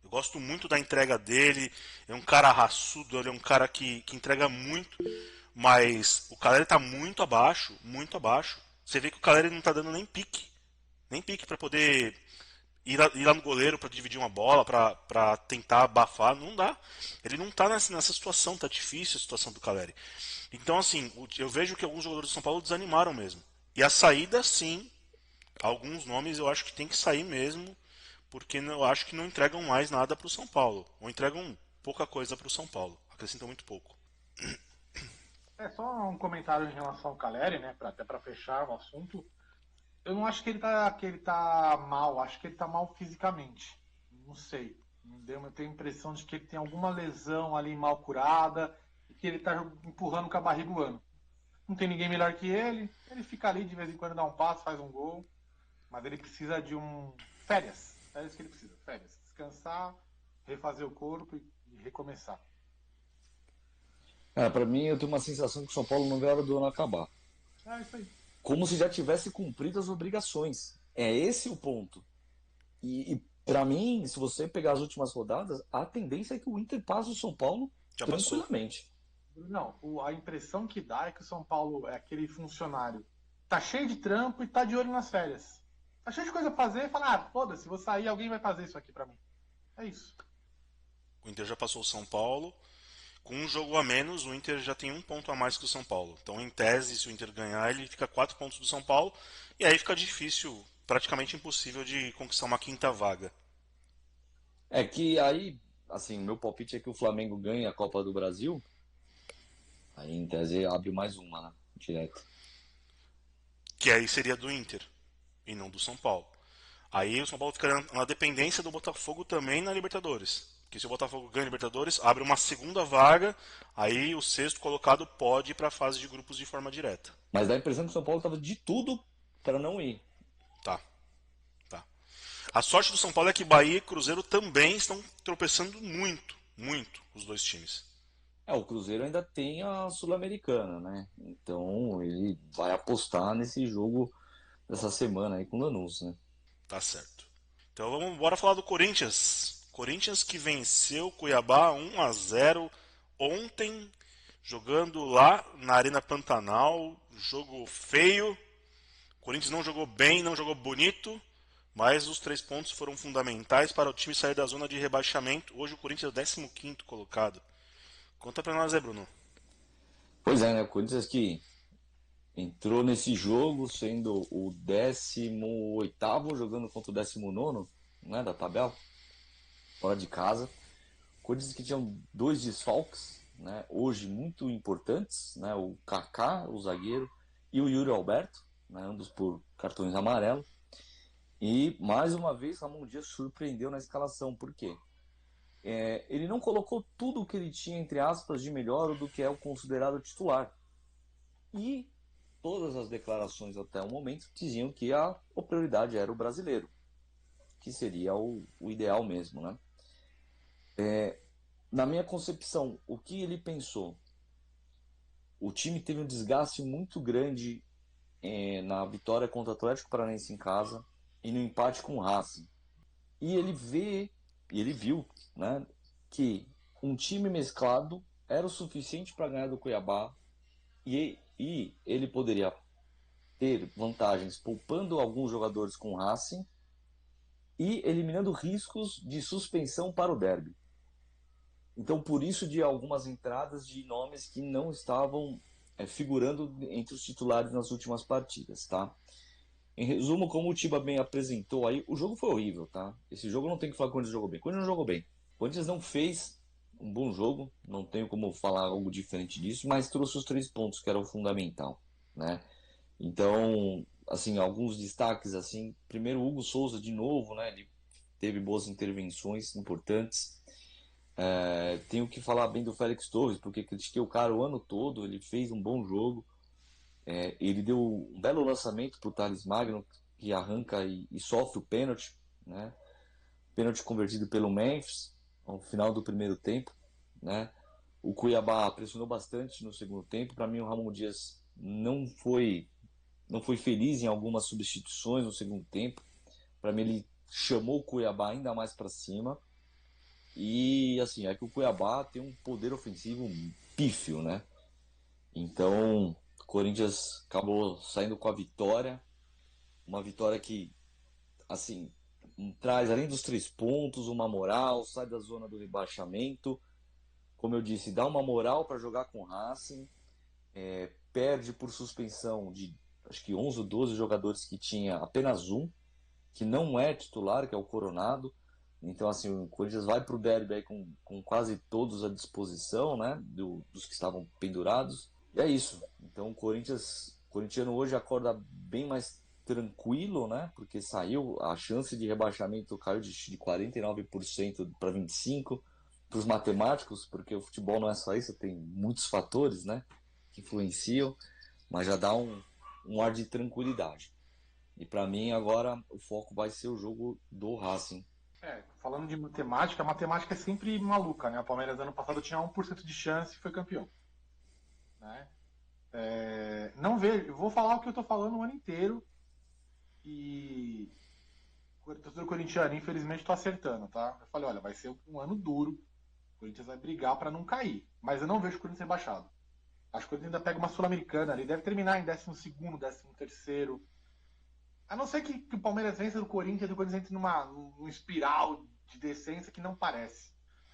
Eu gosto muito da entrega dele. É um cara raçudo, ele é um cara que entrega muito. Mas o Caleri está muito abaixo, muito abaixo. Você vê que o Caleri não está dando nem pique. Nem pique para poder ir lá no goleiro para dividir uma bola, para tentar abafar. Não dá. Ele não está nessa situação, tá difícil a situação do Caleri. Então, assim, eu vejo que alguns jogadores do São Paulo desanimaram mesmo. E a saída, sim, alguns nomes eu acho que tem que sair mesmo, porque eu acho que não entregam mais nada para o São Paulo. Ou entregam pouca coisa para o São Paulo. Acrescentam muito pouco. É só um comentário em relação ao Caleri, né? Até para fechar o assunto. Eu não acho que ele tá mal, acho que ele tá mal fisicamente. Não sei. Eu tenho a impressão de que ele tem alguma lesão ali mal curada e que ele tá empurrando com a barriga o ano. Não tem ninguém melhor que ele fica ali de vez em quando dá um passo, faz um gol, mas ele precisa de férias. É isso que ele precisa, férias. Descansar, refazer o corpo e recomeçar. Cara, pra mim eu tenho uma sensação que o São Paulo não vê a hora do ano acabar. É isso aí. Como se já tivesse cumprido as obrigações. É esse o ponto. E para mim, se você pegar as últimas rodadas, a tendência é que o Inter passe o São Paulo Já passou. tranquilamente. Não, a impressão que dá é que o São Paulo é aquele funcionário. Tá cheio de trampo e tá de olho nas férias. Tá cheio de coisa a fazer e fala, foda-se, vou sair, alguém vai fazer isso aqui pra mim. É isso. O Inter já passou o São Paulo. Com um jogo a menos, o Inter já tem um ponto a mais que o São Paulo. Então, em tese, se o Inter ganhar, ele fica 4 pontos do São Paulo. E aí fica difícil, praticamente impossível de conquistar uma quinta vaga. É que aí, assim, meu palpite é que o Flamengo ganhe a Copa do Brasil. Aí, em tese, abre mais uma, né? Direto. Que aí seria do Inter e não do São Paulo. Aí o São Paulo fica na dependência do Botafogo também na Libertadores. Porque se o Botafogo ganha a Libertadores, abre uma segunda vaga, aí o sexto colocado pode ir para a fase de grupos de forma direta. Mas dá a impressão que o São Paulo tava de tudo para não ir. Tá, tá. A sorte do São Paulo é que Bahia e Cruzeiro também estão tropeçando muito, muito, os dois times. O Cruzeiro ainda tem a Sul-Americana, né? Então ele vai apostar nesse jogo dessa semana aí com o Lanús, né? Tá certo. Então vamos bora falar do Corinthians. Corinthians que venceu o Cuiabá 1-0 ontem, jogando lá na Arena Pantanal. Jogo feio. O Corinthians não jogou bem, não jogou bonito, mas os 3 pontos foram fundamentais para o time sair da zona de rebaixamento. Hoje o Corinthians é o 15º colocado. Conta pra nós aí, Bruno. Pois é, né? O Corinthians que entrou nesse jogo sendo o 18º, jogando contra o 19º, né, da tabela, fora de casa. O Corinthians que tinham dois desfalques, né, hoje muito importantes, né, o Kaká, o zagueiro, e o Yuri Alberto, né, ambos por cartões amarelos. E mais uma vez Ramon Dias surpreendeu na escalação. Por quê? ele não colocou tudo o que ele tinha, entre aspas, de melhor do que é o considerado titular. E todas as declarações até o momento diziam que a prioridade era o brasileiro, que seria o ideal mesmo, né? Na minha concepção, o que ele pensou? O time teve um desgaste muito grande na vitória contra o Atlético Paranaense em casa e no empate com o Racing. E ele viu, né, que um time mesclado era o suficiente para ganhar do Cuiabá e ele poderia ter vantagens poupando alguns jogadores com o Racing e eliminando riscos de suspensão para o derby. Então, por isso de algumas entradas de nomes que não estavam figurando entre os titulares nas últimas partidas, tá? Em resumo, como o Tiba bem apresentou aí, o jogo foi horrível, tá? Esse jogo não tem que falar que o Corinthians jogou bem. O Corinthians não jogou bem. O Corinthians não fez um bom jogo, não tenho como falar algo diferente disso, mas trouxe os 3 pontos, que era o fundamental, né? Então, assim, alguns destaques, assim, primeiro o Hugo Souza de novo, né? Ele teve boas intervenções importantes. Tenho que falar bem do Félix Torres, porque critiquei o cara o ano todo, ele fez um bom jogo. Ele deu um belo lançamento para o Thales Magno, que arranca e sofre o pênalti, né? Pênalti convertido pelo Memphis ao final do primeiro tempo, né? O Cuiabá pressionou bastante no segundo tempo. Para mim, o Ramon Dias não foi feliz em algumas substituições no segundo tempo. Para mim, ele chamou o Cuiabá ainda mais para cima. E assim, é que o Cuiabá tem um poder ofensivo pífio, né? Então, o Corinthians acabou saindo com a vitória, uma vitória que, assim, traz além dos 3 pontos, uma moral, sai da zona do rebaixamento. Como eu disse, dá uma moral para jogar com o Racing, perde por suspensão de acho que 11 ou 12 jogadores que tinha apenas um, que não é titular, que é o Coronado. Então, assim, o Corinthians vai para o derby aí com quase todos à disposição, né? Dos que estavam pendurados. E é isso. Então, o corintiano hoje acorda bem mais tranquilo, né? Porque saiu, a chance de rebaixamento caiu de 49% para 25%. Para os matemáticos, porque o futebol não é só isso, tem muitos fatores, né? Que influenciam, mas já dá um ar de tranquilidade. E para mim, agora, o foco vai ser o jogo do Racing. Falando de matemática, a matemática é sempre maluca, né? O Palmeiras ano passado tinha 1% de chance e foi campeão. Né? Não vejo, vou falar o que eu tô falando o ano inteiro e o torcedor corintiano, infelizmente, tô acertando, tá? Eu falei, olha, vai ser um ano duro, o Corinthians vai brigar para não cair, mas eu não vejo o Corinthians rebaixado. Acho que o Corinthians ainda pega uma Sul-Americana ali, deve terminar em 12º, 13º. A não ser que o Palmeiras vença do Corinthians e o Corinthians entre num espiral de descença que não parece.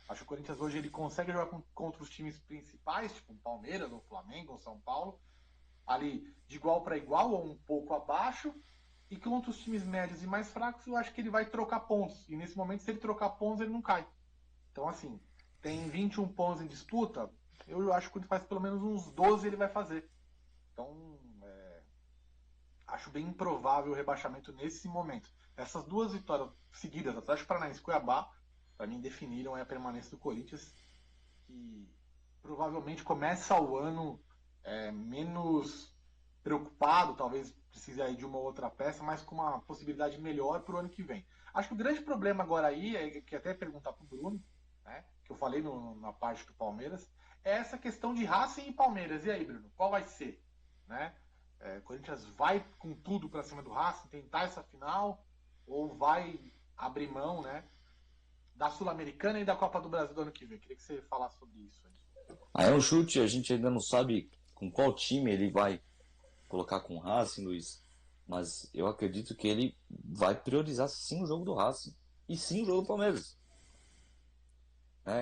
Acho que o Corinthians hoje ele consegue jogar contra os times principais, tipo o Palmeiras, o Flamengo, o São Paulo, ali de igual para igual ou um pouco abaixo, e contra os times médios e mais fracos, eu acho que ele vai trocar pontos. E nesse momento, se ele trocar pontos, ele não cai. Então, assim, tem 21 pontos em disputa, eu acho que ele faz pelo menos uns 12 ele vai fazer. Então, acho bem improvável o rebaixamento nesse momento. Essas 2 vitórias seguidas, Atlético Paranaense e Cuiabá, para mim definiram a permanência do Corinthians, que provavelmente começa o ano menos preocupado, talvez precise aí de uma outra peça, mas com uma possibilidade melhor para o ano que vem. Acho que o grande problema agora aí, que até perguntar para o Bruno, né, que eu falei na parte do Palmeiras, é essa questão de Racing e Palmeiras. E aí, Bruno, qual vai ser? Né? O Corinthians vai com tudo para cima do Racing, tentar essa final, ou vai abrir mão, né, da Sul-Americana e da Copa do Brasil do ano que vem? Queria que você falasse sobre isso aí. Aí é um chute, a gente ainda não sabe com qual time ele vai colocar com o Racing, Luiz, mas eu acredito que ele vai priorizar sim o jogo do Racing e sim o jogo do Palmeiras.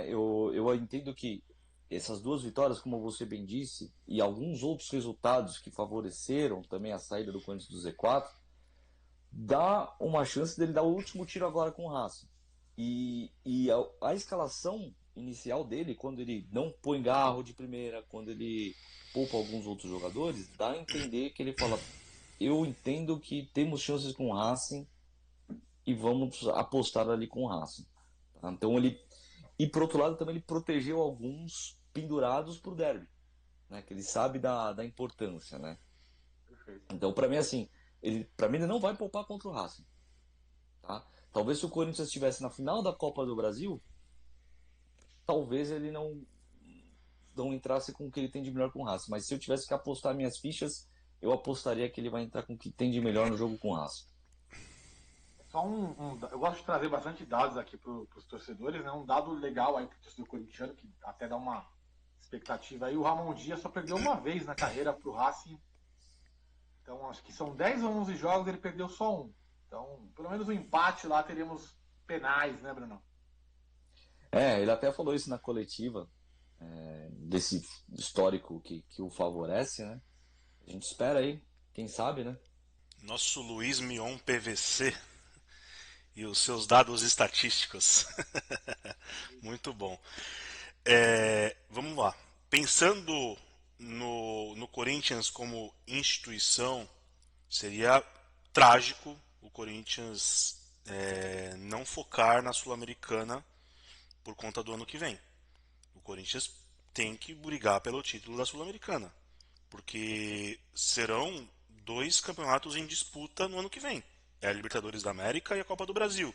Eu entendo que essas 2 vitórias, como você bem disse, e alguns outros resultados que favoreceram também a saída do Corinthians do Z4, dá uma chance dele dar o último tiro agora com o Racing. E a escalação inicial dele, quando ele não põe Garro de primeira, quando ele poupa alguns outros jogadores, dá a entender que ele fala: eu entendo que temos chances com o Racing e vamos apostar ali com o Racing. Então E por outro lado também ele protegeu alguns pendurados pro derby, né? Que ele sabe da importância, né? Perfeito. Então para mim assim, para mim ele não vai poupar contra o Racing, tá? Talvez se o Corinthians estivesse na final da Copa do Brasil, talvez ele não entrasse com o que ele tem de melhor com o Racing. Mas se eu tivesse que apostar minhas fichas, eu apostaria que ele vai entrar com o que tem de melhor no jogo com o Racing. Só eu gosto de trazer bastante dados aqui para os torcedores, né? Um dado legal aí para o torcedor corintiano, que até dá uma expectativa aí. O Ramon Dias só perdeu uma vez na carreira para o Racing. Então, acho que são 10 ou 11 jogos, ele perdeu só um. Então, pelo menos um empate lá teríamos penais, né, Bruno? Ele até falou isso na coletiva, desse histórico que o favorece, né? A gente espera aí, quem sabe, né? Nosso Luiz Mion PVC e os seus dados estatísticos. Muito bom. Vamos lá. Pensando no Corinthians como instituição, seria trágico o Corinthians não focar na Sul-Americana por conta do ano que vem. O Corinthians tem que brigar pelo título da Sul-Americana, porque serão dois campeonatos em disputa no ano que vem. É a Libertadores da América e a Copa do Brasil.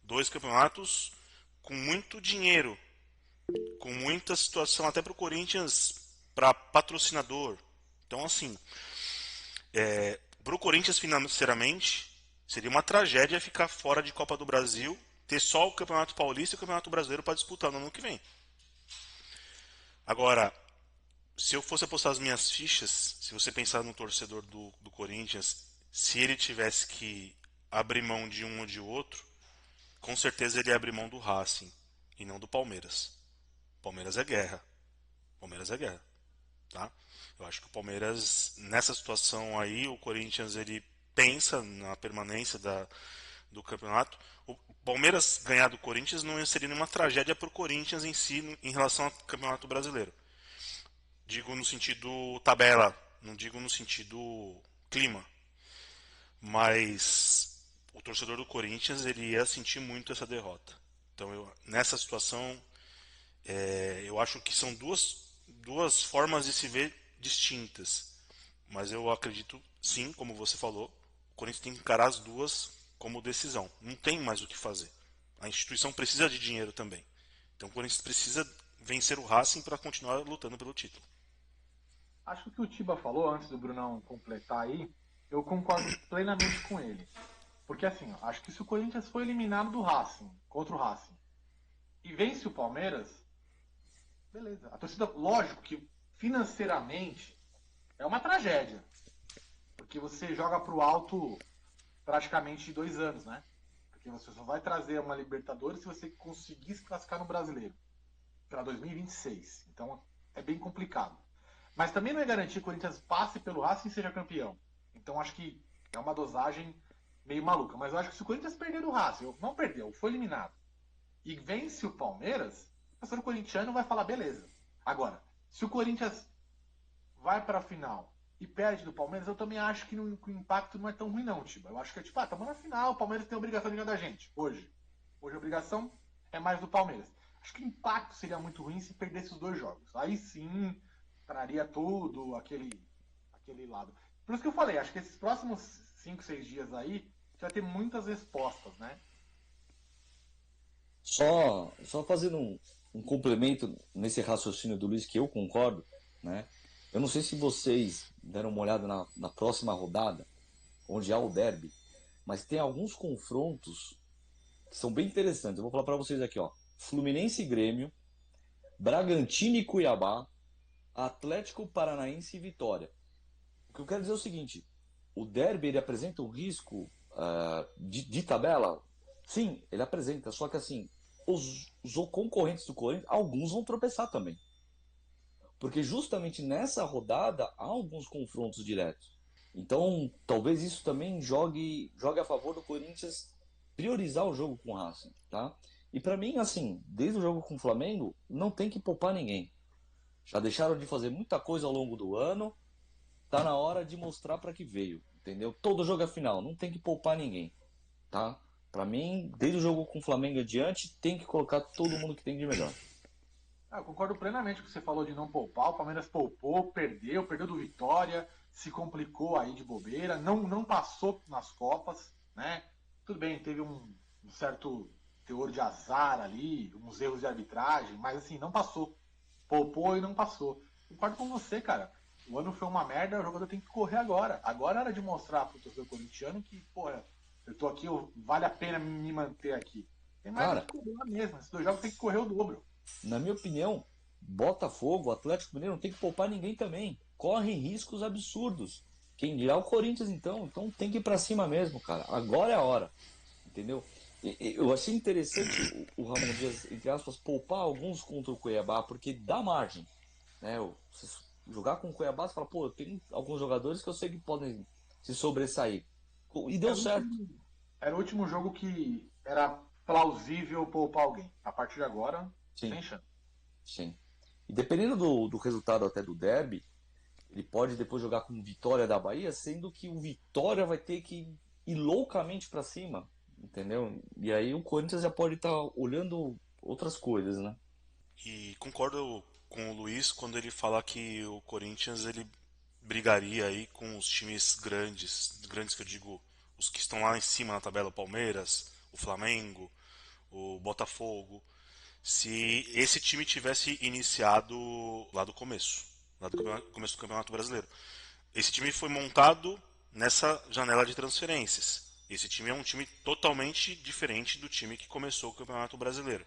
Dois campeonatos com muito dinheiro, com muita situação até para o Corinthians, para patrocinador. Então, assim, para o Corinthians financeiramente, seria uma tragédia ficar fora de Copa do Brasil, ter só o Campeonato Paulista e o Campeonato Brasileiro para disputar no ano que vem. Agora, se eu fosse apostar as minhas fichas, se você pensar no torcedor do Corinthians, se ele tivesse que abrir mão de um ou de outro, com certeza ele ia abrir mão do Racing e não do Palmeiras. Palmeiras é guerra. Palmeiras é guerra. Tá? Eu acho que o Palmeiras, nessa situação aí, o Corinthians ele pensa na permanência do campeonato. O Palmeiras ganhar do Corinthians não seria nenhuma tragédia para o Corinthians em si em relação ao Campeonato Brasileiro. Digo no sentido tabela, não digo no sentido clima. Mas o torcedor do Corinthians ele ia sentir muito essa derrota. Então, nessa situação, eu acho que são duas formas de se ver distintas. Mas eu acredito, sim, como você falou, o Corinthians tem que encarar as duas como decisão. Não tem mais o que fazer. A instituição precisa de dinheiro também. Então o Corinthians precisa vencer o Racing para continuar lutando pelo título. Acho que o que o Tiba falou antes do Brunão completar aí, eu concordo plenamente com ele. Porque assim, ó, acho que se o Corinthians foi eliminado do Racing, contra o Racing, e vence o Palmeiras, beleza. A torcida, lógico que financeiramente é uma tragédia. Porque você joga pro alto praticamente 2 anos, né? Porque você só vai trazer uma Libertadores se você conseguir se classificar no Brasileiro para 2026. Então é bem complicado. Mas também não é garantir que o Corinthians passe pelo Racing e seja campeão. Então acho que é uma dosagem meio maluca. Mas eu acho que se o Corinthians perder do Racing, não perdeu, foi eliminado, e vence o Palmeiras, o torcedor corintiano vai falar, beleza. Agora, se o Corinthians vai para a final e perde do Palmeiras, eu também acho que o impacto não é tão ruim não, Tiba. Eu acho que é tipo, estamos na final, o Palmeiras tem a obrigação de ganhar da gente, hoje. Hoje a obrigação é mais do Palmeiras. Acho que o impacto seria muito ruim se perdesse os 2 jogos. Aí sim, traria tudo aquele lado. Por isso que eu falei, acho que esses próximos 5, 6 dias aí, vai ter muitas respostas, né? Só fazendo um complemento nesse raciocínio do Luiz, que eu concordo, né? Eu não sei se vocês deram uma olhada na próxima rodada, onde há o derby, mas tem alguns confrontos que são bem interessantes. Eu vou falar para vocês aqui, ó. Fluminense e Grêmio, Bragantino e Cuiabá, Atlético Paranaense e Vitória. O que eu quero dizer é o seguinte: o derby ele apresenta um risco de tabela? Sim, ele apresenta, só que assim, os concorrentes do Corinthians, alguns vão tropeçar também. Porque justamente nessa rodada há alguns confrontos diretos. Então, talvez isso também jogue a favor do Corinthians priorizar o jogo com o Racing, tá? E para mim, assim, desde o jogo com o Flamengo, não tem que poupar ninguém. Já deixaram de fazer muita coisa ao longo do ano, tá na hora de mostrar para que veio, entendeu? Todo jogo é final, não tem que poupar ninguém, tá? Pra mim, desde o jogo com o Flamengo adiante, tem que colocar todo mundo que tem de melhor. Eu concordo plenamente com o que você falou de não poupar. O Palmeiras poupou, perdeu do Vitória, se complicou aí de bobeira, não passou nas Copas, né? Tudo bem, teve um certo teor de azar ali, uns erros de arbitragem, mas assim, não passou. Poupou e não passou. Concordo com você, cara. O ano foi uma merda, o jogador tem que correr agora. Agora era de mostrar pro torcedor corintiano que, porra, eu tô aqui, vale a pena me manter aqui. Tem mais que Cara, correr lá mesmo. Esses 2 jogos tem que correr o dobro. na minha opinião, Botafogo, Atlético Mineiro não tem que poupar ninguém também. Correm riscos absurdos. Quem dirá o Corinthians então tem que ir pra cima mesmo, cara. Agora é a hora, entendeu? Eu achei interessante o Ramon Dias, entre aspas, poupar alguns contra o Cuiabá, porque dá margem, né? Você jogar com o Cuiabá, você fala, pô, tem alguns jogadores que eu sei que podem se sobressair. E deu Era o certo. último, era o último jogo que era plausível poupar alguém. A partir de agora, Sim, sem chance. sim. E dependendo do resultado até do derby, ele pode depois jogar com o Vitória da Bahia, sendo que o Vitória vai ter que ir loucamente para cima, entendeu? E aí o Corinthians já pode estar olhando outras coisas, né? E concordo com o Luiz quando ele fala que o Corinthians ele brigaria aí com os times grandes, grandes que eu digo, os que estão lá em cima na tabela, o Palmeiras, o Flamengo, o Botafogo, se esse time tivesse iniciado lá do começo, começo do Campeonato Brasileiro. Esse time foi montado nessa janela de transferências. Esse time é um time totalmente diferente do time que começou o Campeonato Brasileiro.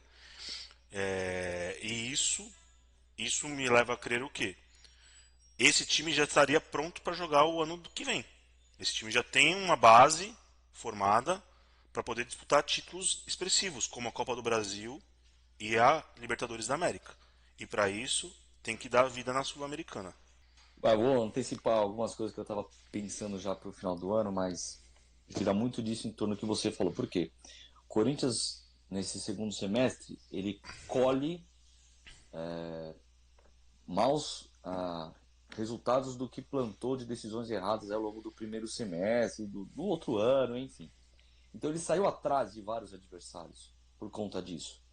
E isso me leva a crer o quê? Esse time já estaria pronto para jogar o ano que vem. Esse time já tem uma base formada para poder disputar títulos expressivos, como a Copa do Brasil e a Libertadores da América. E para isso tem que dar vida na Sul-Americana. Vou antecipar algumas coisas que eu estava pensando já para o final do ano, mas gira muito disso em torno do que você falou. Por quê? O Corinthians, nesse segundo semestre, ele colhe maus resultados do que plantou de decisões erradas ao longo do primeiro semestre, do outro ano, enfim. Então ele saiu atrás de vários adversários por conta disso.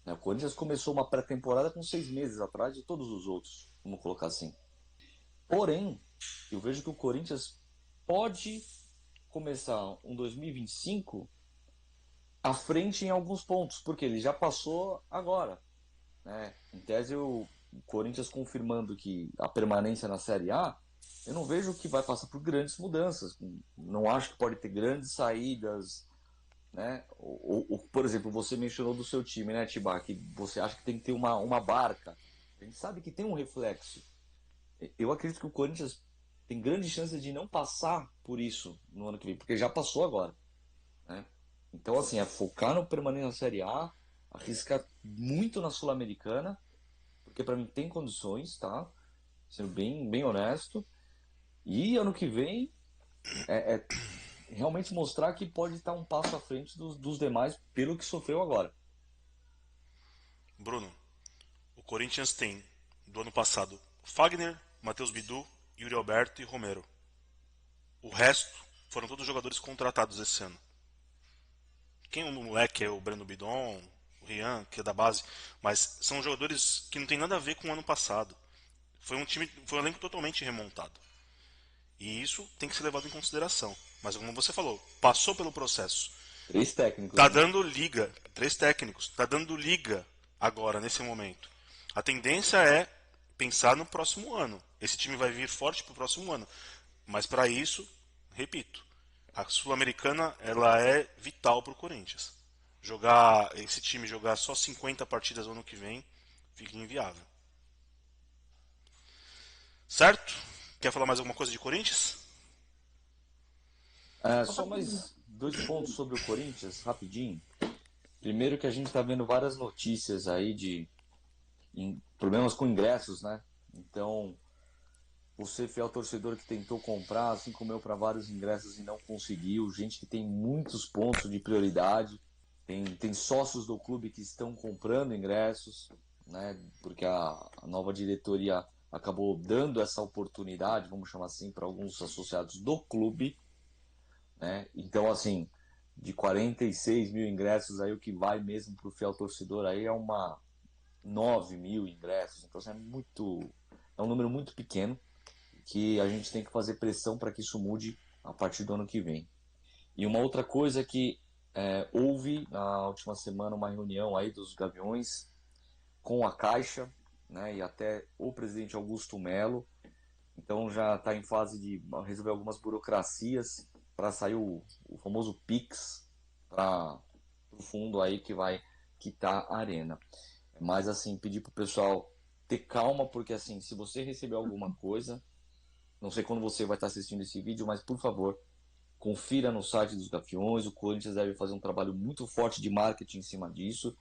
O Corinthians começou uma pré-temporada com 6 meses atrás de todos os outros, vamos colocar assim. Porém, eu vejo que o Corinthians pode começar um 2025 à frente em alguns pontos, porque ele já passou agora, né? Em tese, o Corinthians confirmando que a permanência na Série A, eu não vejo que vai passar por grandes mudanças. Não acho que pode ter grandes saídas, né? Por exemplo, você mencionou do seu time, né, Tibá, que você acha que tem que ter uma barca. A gente sabe que tem um reflexo. Eu acredito que o Corinthians tem grandes chances de não passar por isso no ano que vem, porque já passou agora, né? Então, assim, é focar no permanente na Série A, arriscar muito na Sul-Americana, porque para mim tem condições, tá? Sendo bem honesto. E ano que vem é realmente mostrar que pode estar um passo à frente dos demais pelo que sofreu agora. Bruno, o Corinthians tem do ano passado Fagner, Matheus Bidu, Yuri Alberto e Romero. O resto foram todos jogadores contratados esse ano. Quem o moleque é o Breno Bidon, o Rian, que é da base, mas são jogadores que não tem nada a ver com o ano passado. Foi um elenco totalmente remontado. E isso tem que ser levado em consideração. Mas como você falou, passou pelo processo. 3 técnicos, Tá né? dando liga, 3 técnicos, tá dando liga agora, nesse momento. A tendência é pensar no próximo ano. Esse time vai vir forte pro próximo ano. Mas para isso, repito, a Sul-Americana ela é vital pro Corinthians. Esse time jogar só 50 partidas no ano que vem fica inviável. Certo? Quer falar mais alguma coisa de Corinthians? Só pra Só mais 2 pontos sobre o Corinthians, rapidinho. Primeiro que a gente está vendo várias notícias aí de problemas com ingressos, né? Então, você, fiel torcedor que tentou comprar, assim como eu, para vários ingressos e não conseguiu, gente que tem muitos pontos de prioridade, tem sócios do clube que estão comprando ingressos, né? Porque a nova diretoria acabou dando essa oportunidade, vamos chamar assim, para alguns associados do clube, né? Então, assim, de 46 mil ingressos, aí o que vai mesmo para o fiel torcedor aí é 9 mil ingressos. Então, assim, é um número muito pequeno que a gente tem que fazer pressão para que isso mude a partir do ano que vem. E uma outra coisa é que houve na última semana uma reunião aí dos Gaviões com a Caixa, né, e até o presidente Augusto Melo. Então já está em fase de resolver algumas burocracias para sair o famoso Pix para o fundo aí que vai quitar a arena. Mas assim, pedir para o pessoal ter calma, porque assim, se você receber alguma coisa, não sei quando você vai estar assistindo esse vídeo, mas por favor, confira no site dos Gaviões. O Corinthians deve fazer um trabalho muito forte de marketing em cima disso.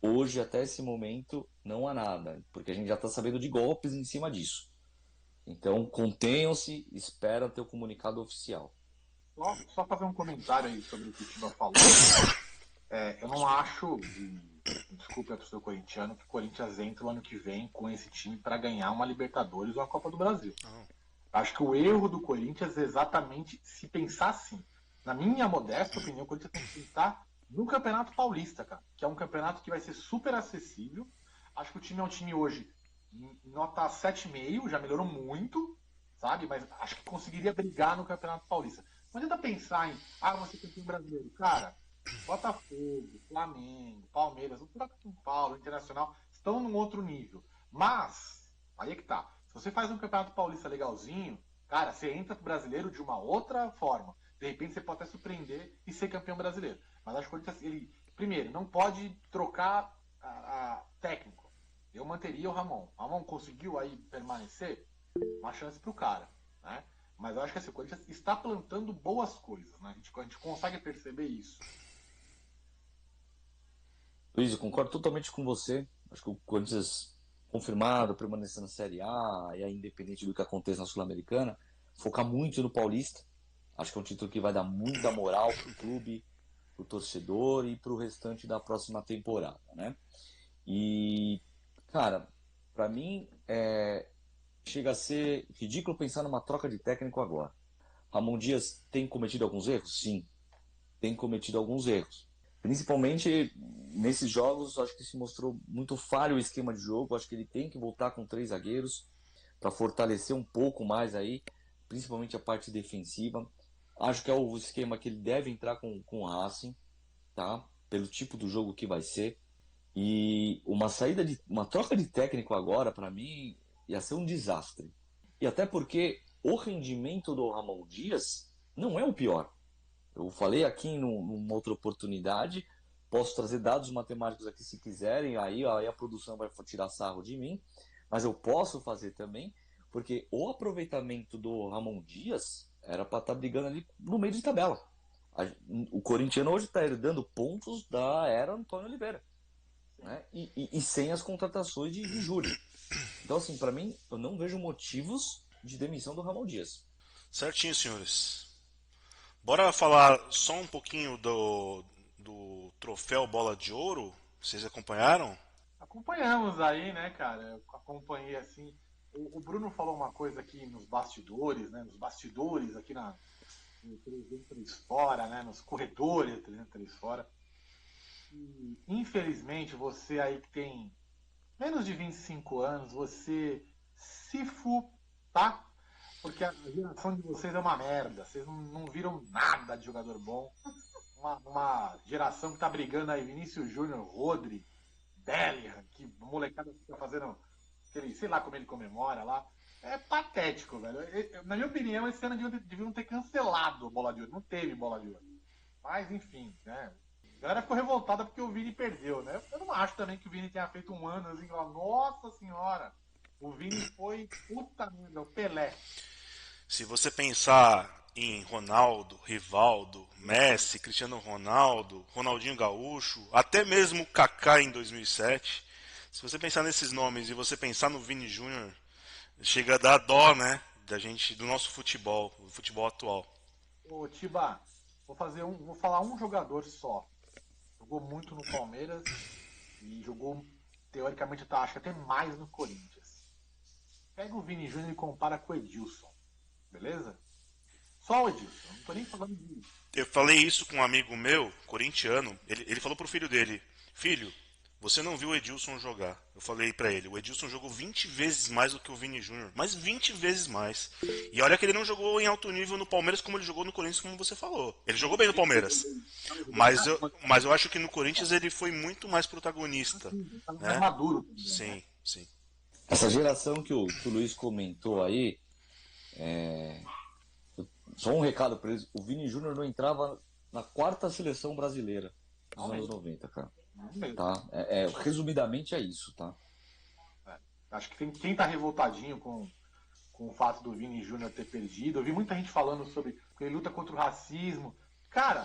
Hoje, até esse momento, não há nada, porque a gente já está sabendo de golpes em cima disso. Então, contenham-se, espera ter o comunicado oficial. Só fazer um comentário aí sobre o que o Tiba falou. Eu não acho, desculpe a torcida corintiana, que o Corinthians entre o ano que vem com esse time para ganhar uma Libertadores ou a Copa do Brasil. Acho que o erro do Corinthians é exatamente se pensar assim. Na minha modesta opinião, o Corinthians tem que pensar no Campeonato Paulista, cara, que é um campeonato que vai ser super acessível. Acho que o time é um time hoje nota 7,5, já melhorou muito, sabe? Mas acho que conseguiria brigar no Campeonato Paulista. Não adianta pensar em, você tem um brasileiro. Cara, Botafogo, Flamengo, Palmeiras, o próprio São Paulo, Internacional, estão num outro nível. Mas, aí é que tá. Se você faz um Campeonato Paulista legalzinho, cara, você entra pro brasileiro de uma outra forma. De repente você pode até surpreender e ser campeão brasileiro. Mas acho que o Corinthians, ele, primeiro, não pode trocar a técnico. Eu manteria o Ramon. O Ramon conseguiu aí permanecer? Uma chance pro cara, né? Mas eu acho que assim, o Corinthians está plantando boas coisas, né? A gente consegue perceber isso. Luiz, eu concordo totalmente com você. Acho que o Corinthians confirmado, permanecer na Série A, e aí, independente do que aconteça na Sul-Americana, focar muito no Paulista. Acho que é um título que vai dar muita moral pro clube, pro torcedor e pro restante da próxima temporada, né? E, cara, pra mim chega a ser ridículo pensar numa troca de técnico agora. Ramon Dias tem cometido alguns erros? Sim, tem cometido alguns erros. Principalmente nesses jogos, acho que se mostrou muito falho o esquema de jogo. Acho que ele tem que voltar com 3 zagueiros para fortalecer um pouco mais aí, principalmente a parte defensiva. Acho que é o esquema que ele deve entrar com o Racing, tá? Pelo tipo do jogo que vai ser. E uma troca de técnico agora, para mim, ia ser um desastre. E até porque o rendimento do Ramon Dias não é o pior. Eu falei aqui numa outra oportunidade, posso trazer dados matemáticos aqui se quiserem, aí a produção vai tirar sarro de mim, mas eu posso fazer também, porque o aproveitamento do Ramon Dias era para estar brigando ali no meio de tabela. O corintiano hoje está herdando pontos da era Antônio Oliveira, né? E sem as contratações de julho. Então, assim, para mim, eu não vejo motivos de demissão do Ramon Dias. Certinho, senhores. Bora falar só um pouquinho do troféu Bola de Ouro. Vocês acompanharam? Acompanhamos aí, né, cara? Eu acompanhei assim. O Bruno falou uma coisa aqui nos bastidores, né? Nos bastidores aqui no 303 fora, né? Nos corredores do 303 fora. E, infelizmente, você aí que tem menos de 25 anos, você se fu, tá? Porque a geração de vocês é uma merda. Vocês não viram nada de jogador bom. Uma geração que tá brigando aí, Vinícius Júnior, Rodri, Bellingham, que a molecada fica fazendo aquele, sei lá como ele comemora lá. É patético, velho. Na minha opinião, esse ano deviam ter cancelado a bola de ouro. Não teve bola de ouro. Mas, enfim, né? A galera ficou revoltada porque o Vini perdeu, né? Eu não acho também que o Vini tenha feito um ano assim, nossa senhora. O Vini foi, puta merda, o Pelé. Se você pensar em Ronaldo, Rivaldo, Messi, Cristiano Ronaldo, Ronaldinho Gaúcho, até mesmo Kaká em 2007, se você pensar nesses nomes e você pensar no Vini Júnior, chega a dar dó, né, da gente, do nosso futebol, do futebol atual. Ô, Tiba, vou falar um jogador só. Jogou muito no Palmeiras e jogou, teoricamente, acho que até mais no Corinthians. Pega o Vini Júnior e compara com o Edilson, beleza? Só o Edilson. Não tô nem falando de. Eu falei isso com um amigo meu, corintiano. Ele falou pro filho dele: Filho, você não viu o Edilson jogar. Eu falei pra ele: O Edilson jogou 20 vezes mais do que o Vini Júnior. Mas 20 vezes mais. E olha que ele não jogou em alto nível no Palmeiras como ele jogou no Corinthians, como você falou. Ele jogou bem no Palmeiras. Mas eu acho que no Corinthians ele foi muito mais protagonista. Tá mais Né? maduro também, né? Sim, sim. Essa geração que o Luiz comentou aí, só um recado pra eles: o Vini Júnior não entrava na quarta seleção brasileira dos Não anos mesmo. 90, cara. Não mesmo. Tá? Resumidamente é isso, tá? Acho que quem tá revoltadinho com o fato do Vini Júnior ter perdido. Eu vi muita gente falando sobre que ele luta contra o racismo. Cara,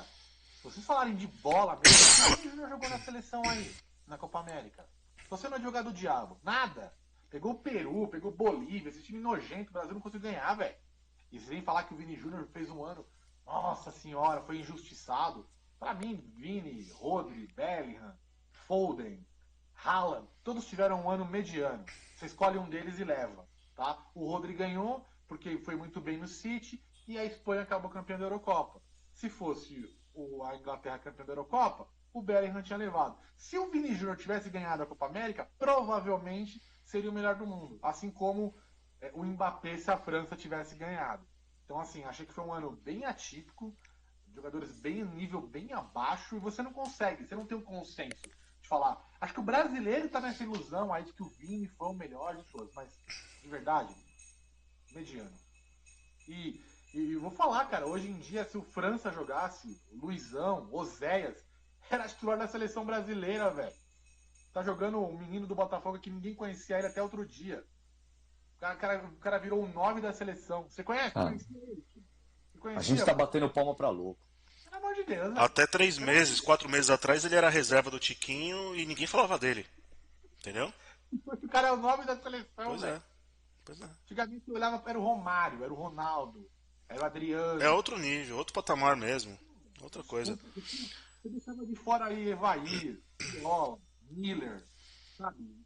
se vocês falarem de bola mesmo, o Vini Júnior jogou na seleção aí, na Copa América. Se você não é jogar do diabo, nada. Pegou o Peru, pegou Bolívia, esse time nojento, o Brasil não conseguiu ganhar, velho. E vocês vêm falar que o Vini Júnior fez um ano, nossa senhora, foi injustiçado. Pra mim, Vini, Rodri, Bellingham, Foden, Haaland, todos tiveram um ano mediano. Você escolhe um deles e leva, tá? O Rodri ganhou porque foi muito bem no City e a Espanha acabou campeã da Eurocopa. Se fosse a Inglaterra campeã da Eurocopa, o Bellingham tinha levado. Se o Vini Júnior tivesse ganhado a Copa América, provavelmente seria o melhor do mundo. Assim como o Mbappé se a França tivesse ganhado. Então, assim, achei que foi um ano bem atípico, jogadores bem nível bem abaixo, e você não consegue, você não tem um consenso de falar. Acho que o brasileiro tá nessa ilusão aí de que o Vini foi o melhor de todos, mas de verdade, mediano. E vou falar, cara, hoje em dia, se o França jogasse, o Luizão, Oséias, era titular da seleção brasileira, velho. Tá jogando um menino do Botafogo que ninguém conhecia ele até outro dia. O cara virou o 9 da seleção. Você conhece? Ah. Conhecia ele? Você conhecia? A gente tá batendo palma pra louco. Pelo amor de Deus, né? Até 3 meses, 4 meses atrás ele era reserva do Tiquinho e ninguém falava dele. Entendeu? O cara é o 9 da seleção, Pois velho. é. Pois é. Antigamente eu olhava, era o Romário, era o Ronaldo, era o Adriano. É outro nível, outro patamar mesmo. Outra coisa. Você deixava de fora aí Evair, Viola, Miller, sabe?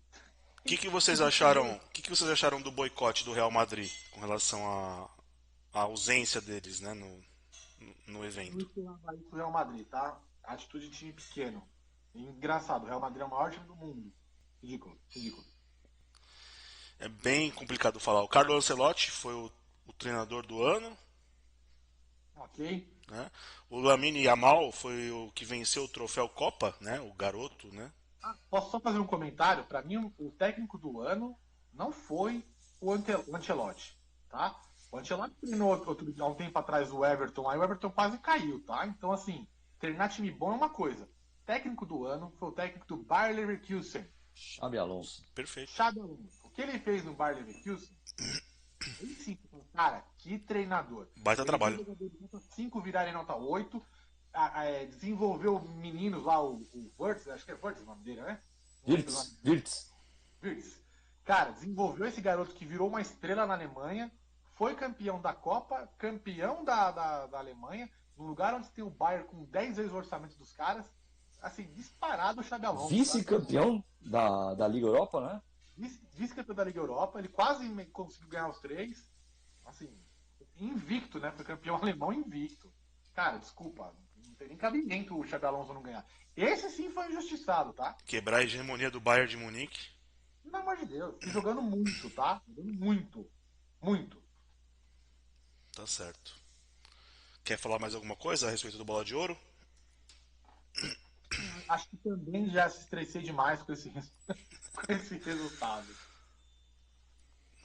O que vocês acharam? O que vocês acharam do boicote do Real Madrid com relação à ausência deles, né, no evento? Muito lá pro Real Madrid, tá? Atitude de time pequeno. Engraçado, o Real Madrid é o maior time do mundo. Ridículo, ridículo. É bem complicado falar. O Carlo Ancelotti foi o treinador do ano, Ok? né? O Lamine Yamal foi o que venceu o troféu Copa, né? O garoto, né? Posso só fazer um comentário? Pra mim, o técnico do ano não foi o Ancelotti, tá? O Ancelotti treinou há um tempo atrás o Everton, aí o Everton quase caiu, tá? Então, assim, treinar time bom é uma coisa. Técnico do ano foi o técnico do Bayer Leverkusen, Xabi Alonso. Perfeito. Xabi Alonso. O que ele fez no Bayer Leverkusen, ele sim, cara, que treinador. Baita Ele trabalho. fez jogadores de nota 5 virarem nota 8, desenvolveu meninos lá, o Wirtz, acho que é Wirtz o nome dele, né? Wirtz. Wirtz. Cara, desenvolveu esse garoto que virou uma estrela na Alemanha, foi campeão da Copa, campeão da Alemanha, no lugar onde tem o Bayern com 10 vezes o orçamento dos caras, assim, disparado o Xabi Alonso. Vice-campeão da Liga Europa, né? Vice-campeão da Liga Europa, ele quase conseguiu ganhar os 3, assim, invicto, né? Foi campeão alemão invicto. Cara, desculpa, não tem nem cabimento o Xabi Alonso não ganhar. Esse sim foi injustiçado, tá? Quebrar a hegemonia do Bayern de Munique. Pelo amor de Deus. E jogando muito, tá? Jogando muito. Muito. Tá certo. Quer falar mais alguma coisa a respeito do Bola de Ouro? Acho que também já se estressei demais com esse resultado.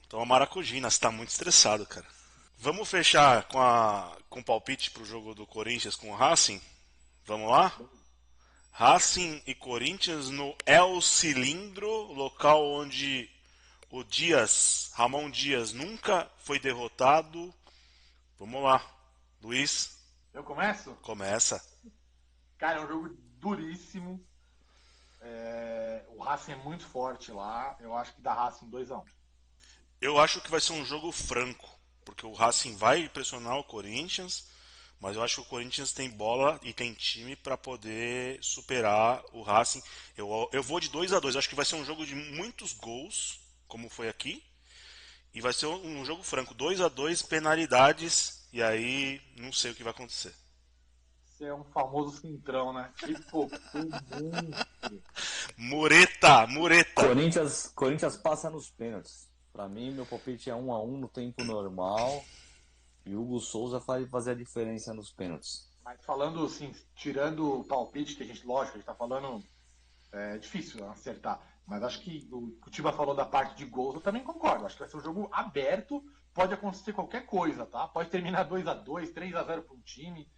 Então a Maracujina, você tá muito estressado, cara. Vamos fechar com o palpite pro jogo do Corinthians com o Racing? Vamos lá? Racing e Corinthians no El Cilindro, local onde o Ramon Dias, nunca foi derrotado. Vamos lá, Luiz, Eu começo? começa. Cara, é um jogo duríssimo. O Racing é muito forte lá. Eu acho que dá Racing 2-1. Eu acho que vai ser um jogo franco, porque o Racing vai pressionar o Corinthians, mas eu acho que o Corinthians tem bola e tem time para poder superar o Racing. Eu vou de 2-2, acho que vai ser um jogo de muitos gols, como foi aqui, e vai ser um jogo franco, 2-2, penalidades e aí não sei o que vai acontecer. Você é um famoso centrão, né? Tipo, Mureta, Mureta. Corinthians passa nos pênaltis. Pra mim, meu palpite é 1-1 no tempo normal. E o Hugo Souza vai fazer a diferença nos pênaltis. mas falando assim, tirando o palpite, que a gente, lógico, a gente tá falando, é difícil acertar. Mas acho que o Tiba falou da parte de gols, eu também concordo. Acho que vai ser um jogo aberto, pode acontecer qualquer coisa, tá? Pode terminar 2-2, 3-0 para um time.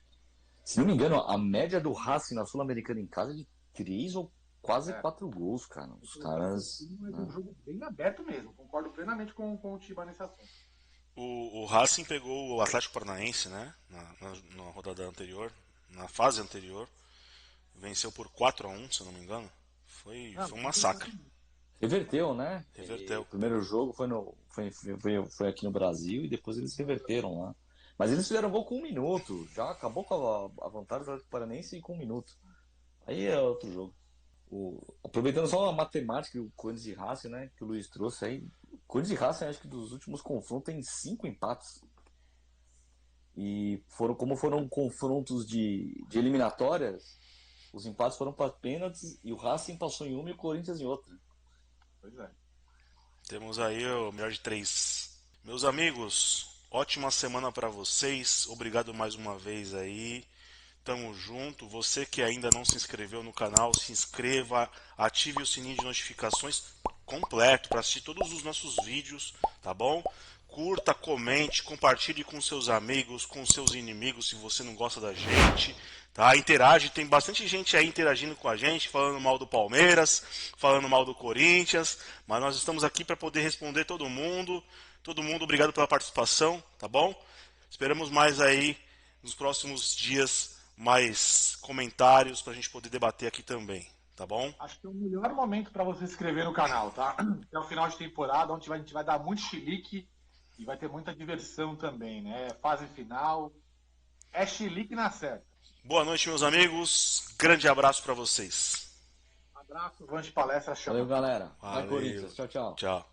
Se não me engano, a média do Racing na Sul-Americana em casa é de 3 ou quase É. 4 gols, cara. Os caras. É um jogo bem aberto mesmo. Concordo plenamente com o Tiba nesse assunto. O Racing pegou o Atlético Paranaense, né? Na rodada anterior, na fase anterior. Venceu por 4-1, se eu não me engano. Foi um massacre. Reverteu, né? Reverteu. O primeiro jogo foi aqui no Brasil e depois eles reverteram lá. Mas eles fizeram gol com 1 minuto. Já acabou com a vantagem do Atlético Paranaense com 1 minuto. Aí é outro jogo. Aproveitando só a matemática do Corinthians e Racing, né? Que o Luiz trouxe aí. Corinthians e Racing, acho que dos últimos confrontos tem 5 empates. E como foram confrontos de eliminatórias, os empates foram para pênaltis e o Racing passou em uma e o Corinthians em outra. Pois é. Temos aí o melhor de 3. Meus amigos, ótima semana para vocês. Obrigado mais uma vez aí. Tamo junto. Você que ainda não se inscreveu no canal, se inscreva, ative o sininho de notificações completo para assistir todos os nossos vídeos, tá bom? Curta, comente, compartilhe com seus amigos, com seus inimigos, se você não gosta da gente, tá? Interage, tem bastante gente aí interagindo com a gente, falando mal do Palmeiras, falando mal do Corinthians, mas nós estamos aqui para poder responder todo mundo. Todo mundo, obrigado pela participação, tá bom? Esperamos mais aí nos próximos dias mais comentários para a gente poder debater aqui também, tá bom? Acho que é o melhor momento para você se inscrever no canal, tá? É o final de temporada, onde a gente vai dar muito chilique e vai ter muita diversão também, né? Fase final. É chilique na certa. Boa noite, meus amigos. Grande abraço para vocês. Abraço, Vante Palestra, chama. Valeu, galera. Vai, Valeu. Corinthians. Tchau, tchau. Tchau.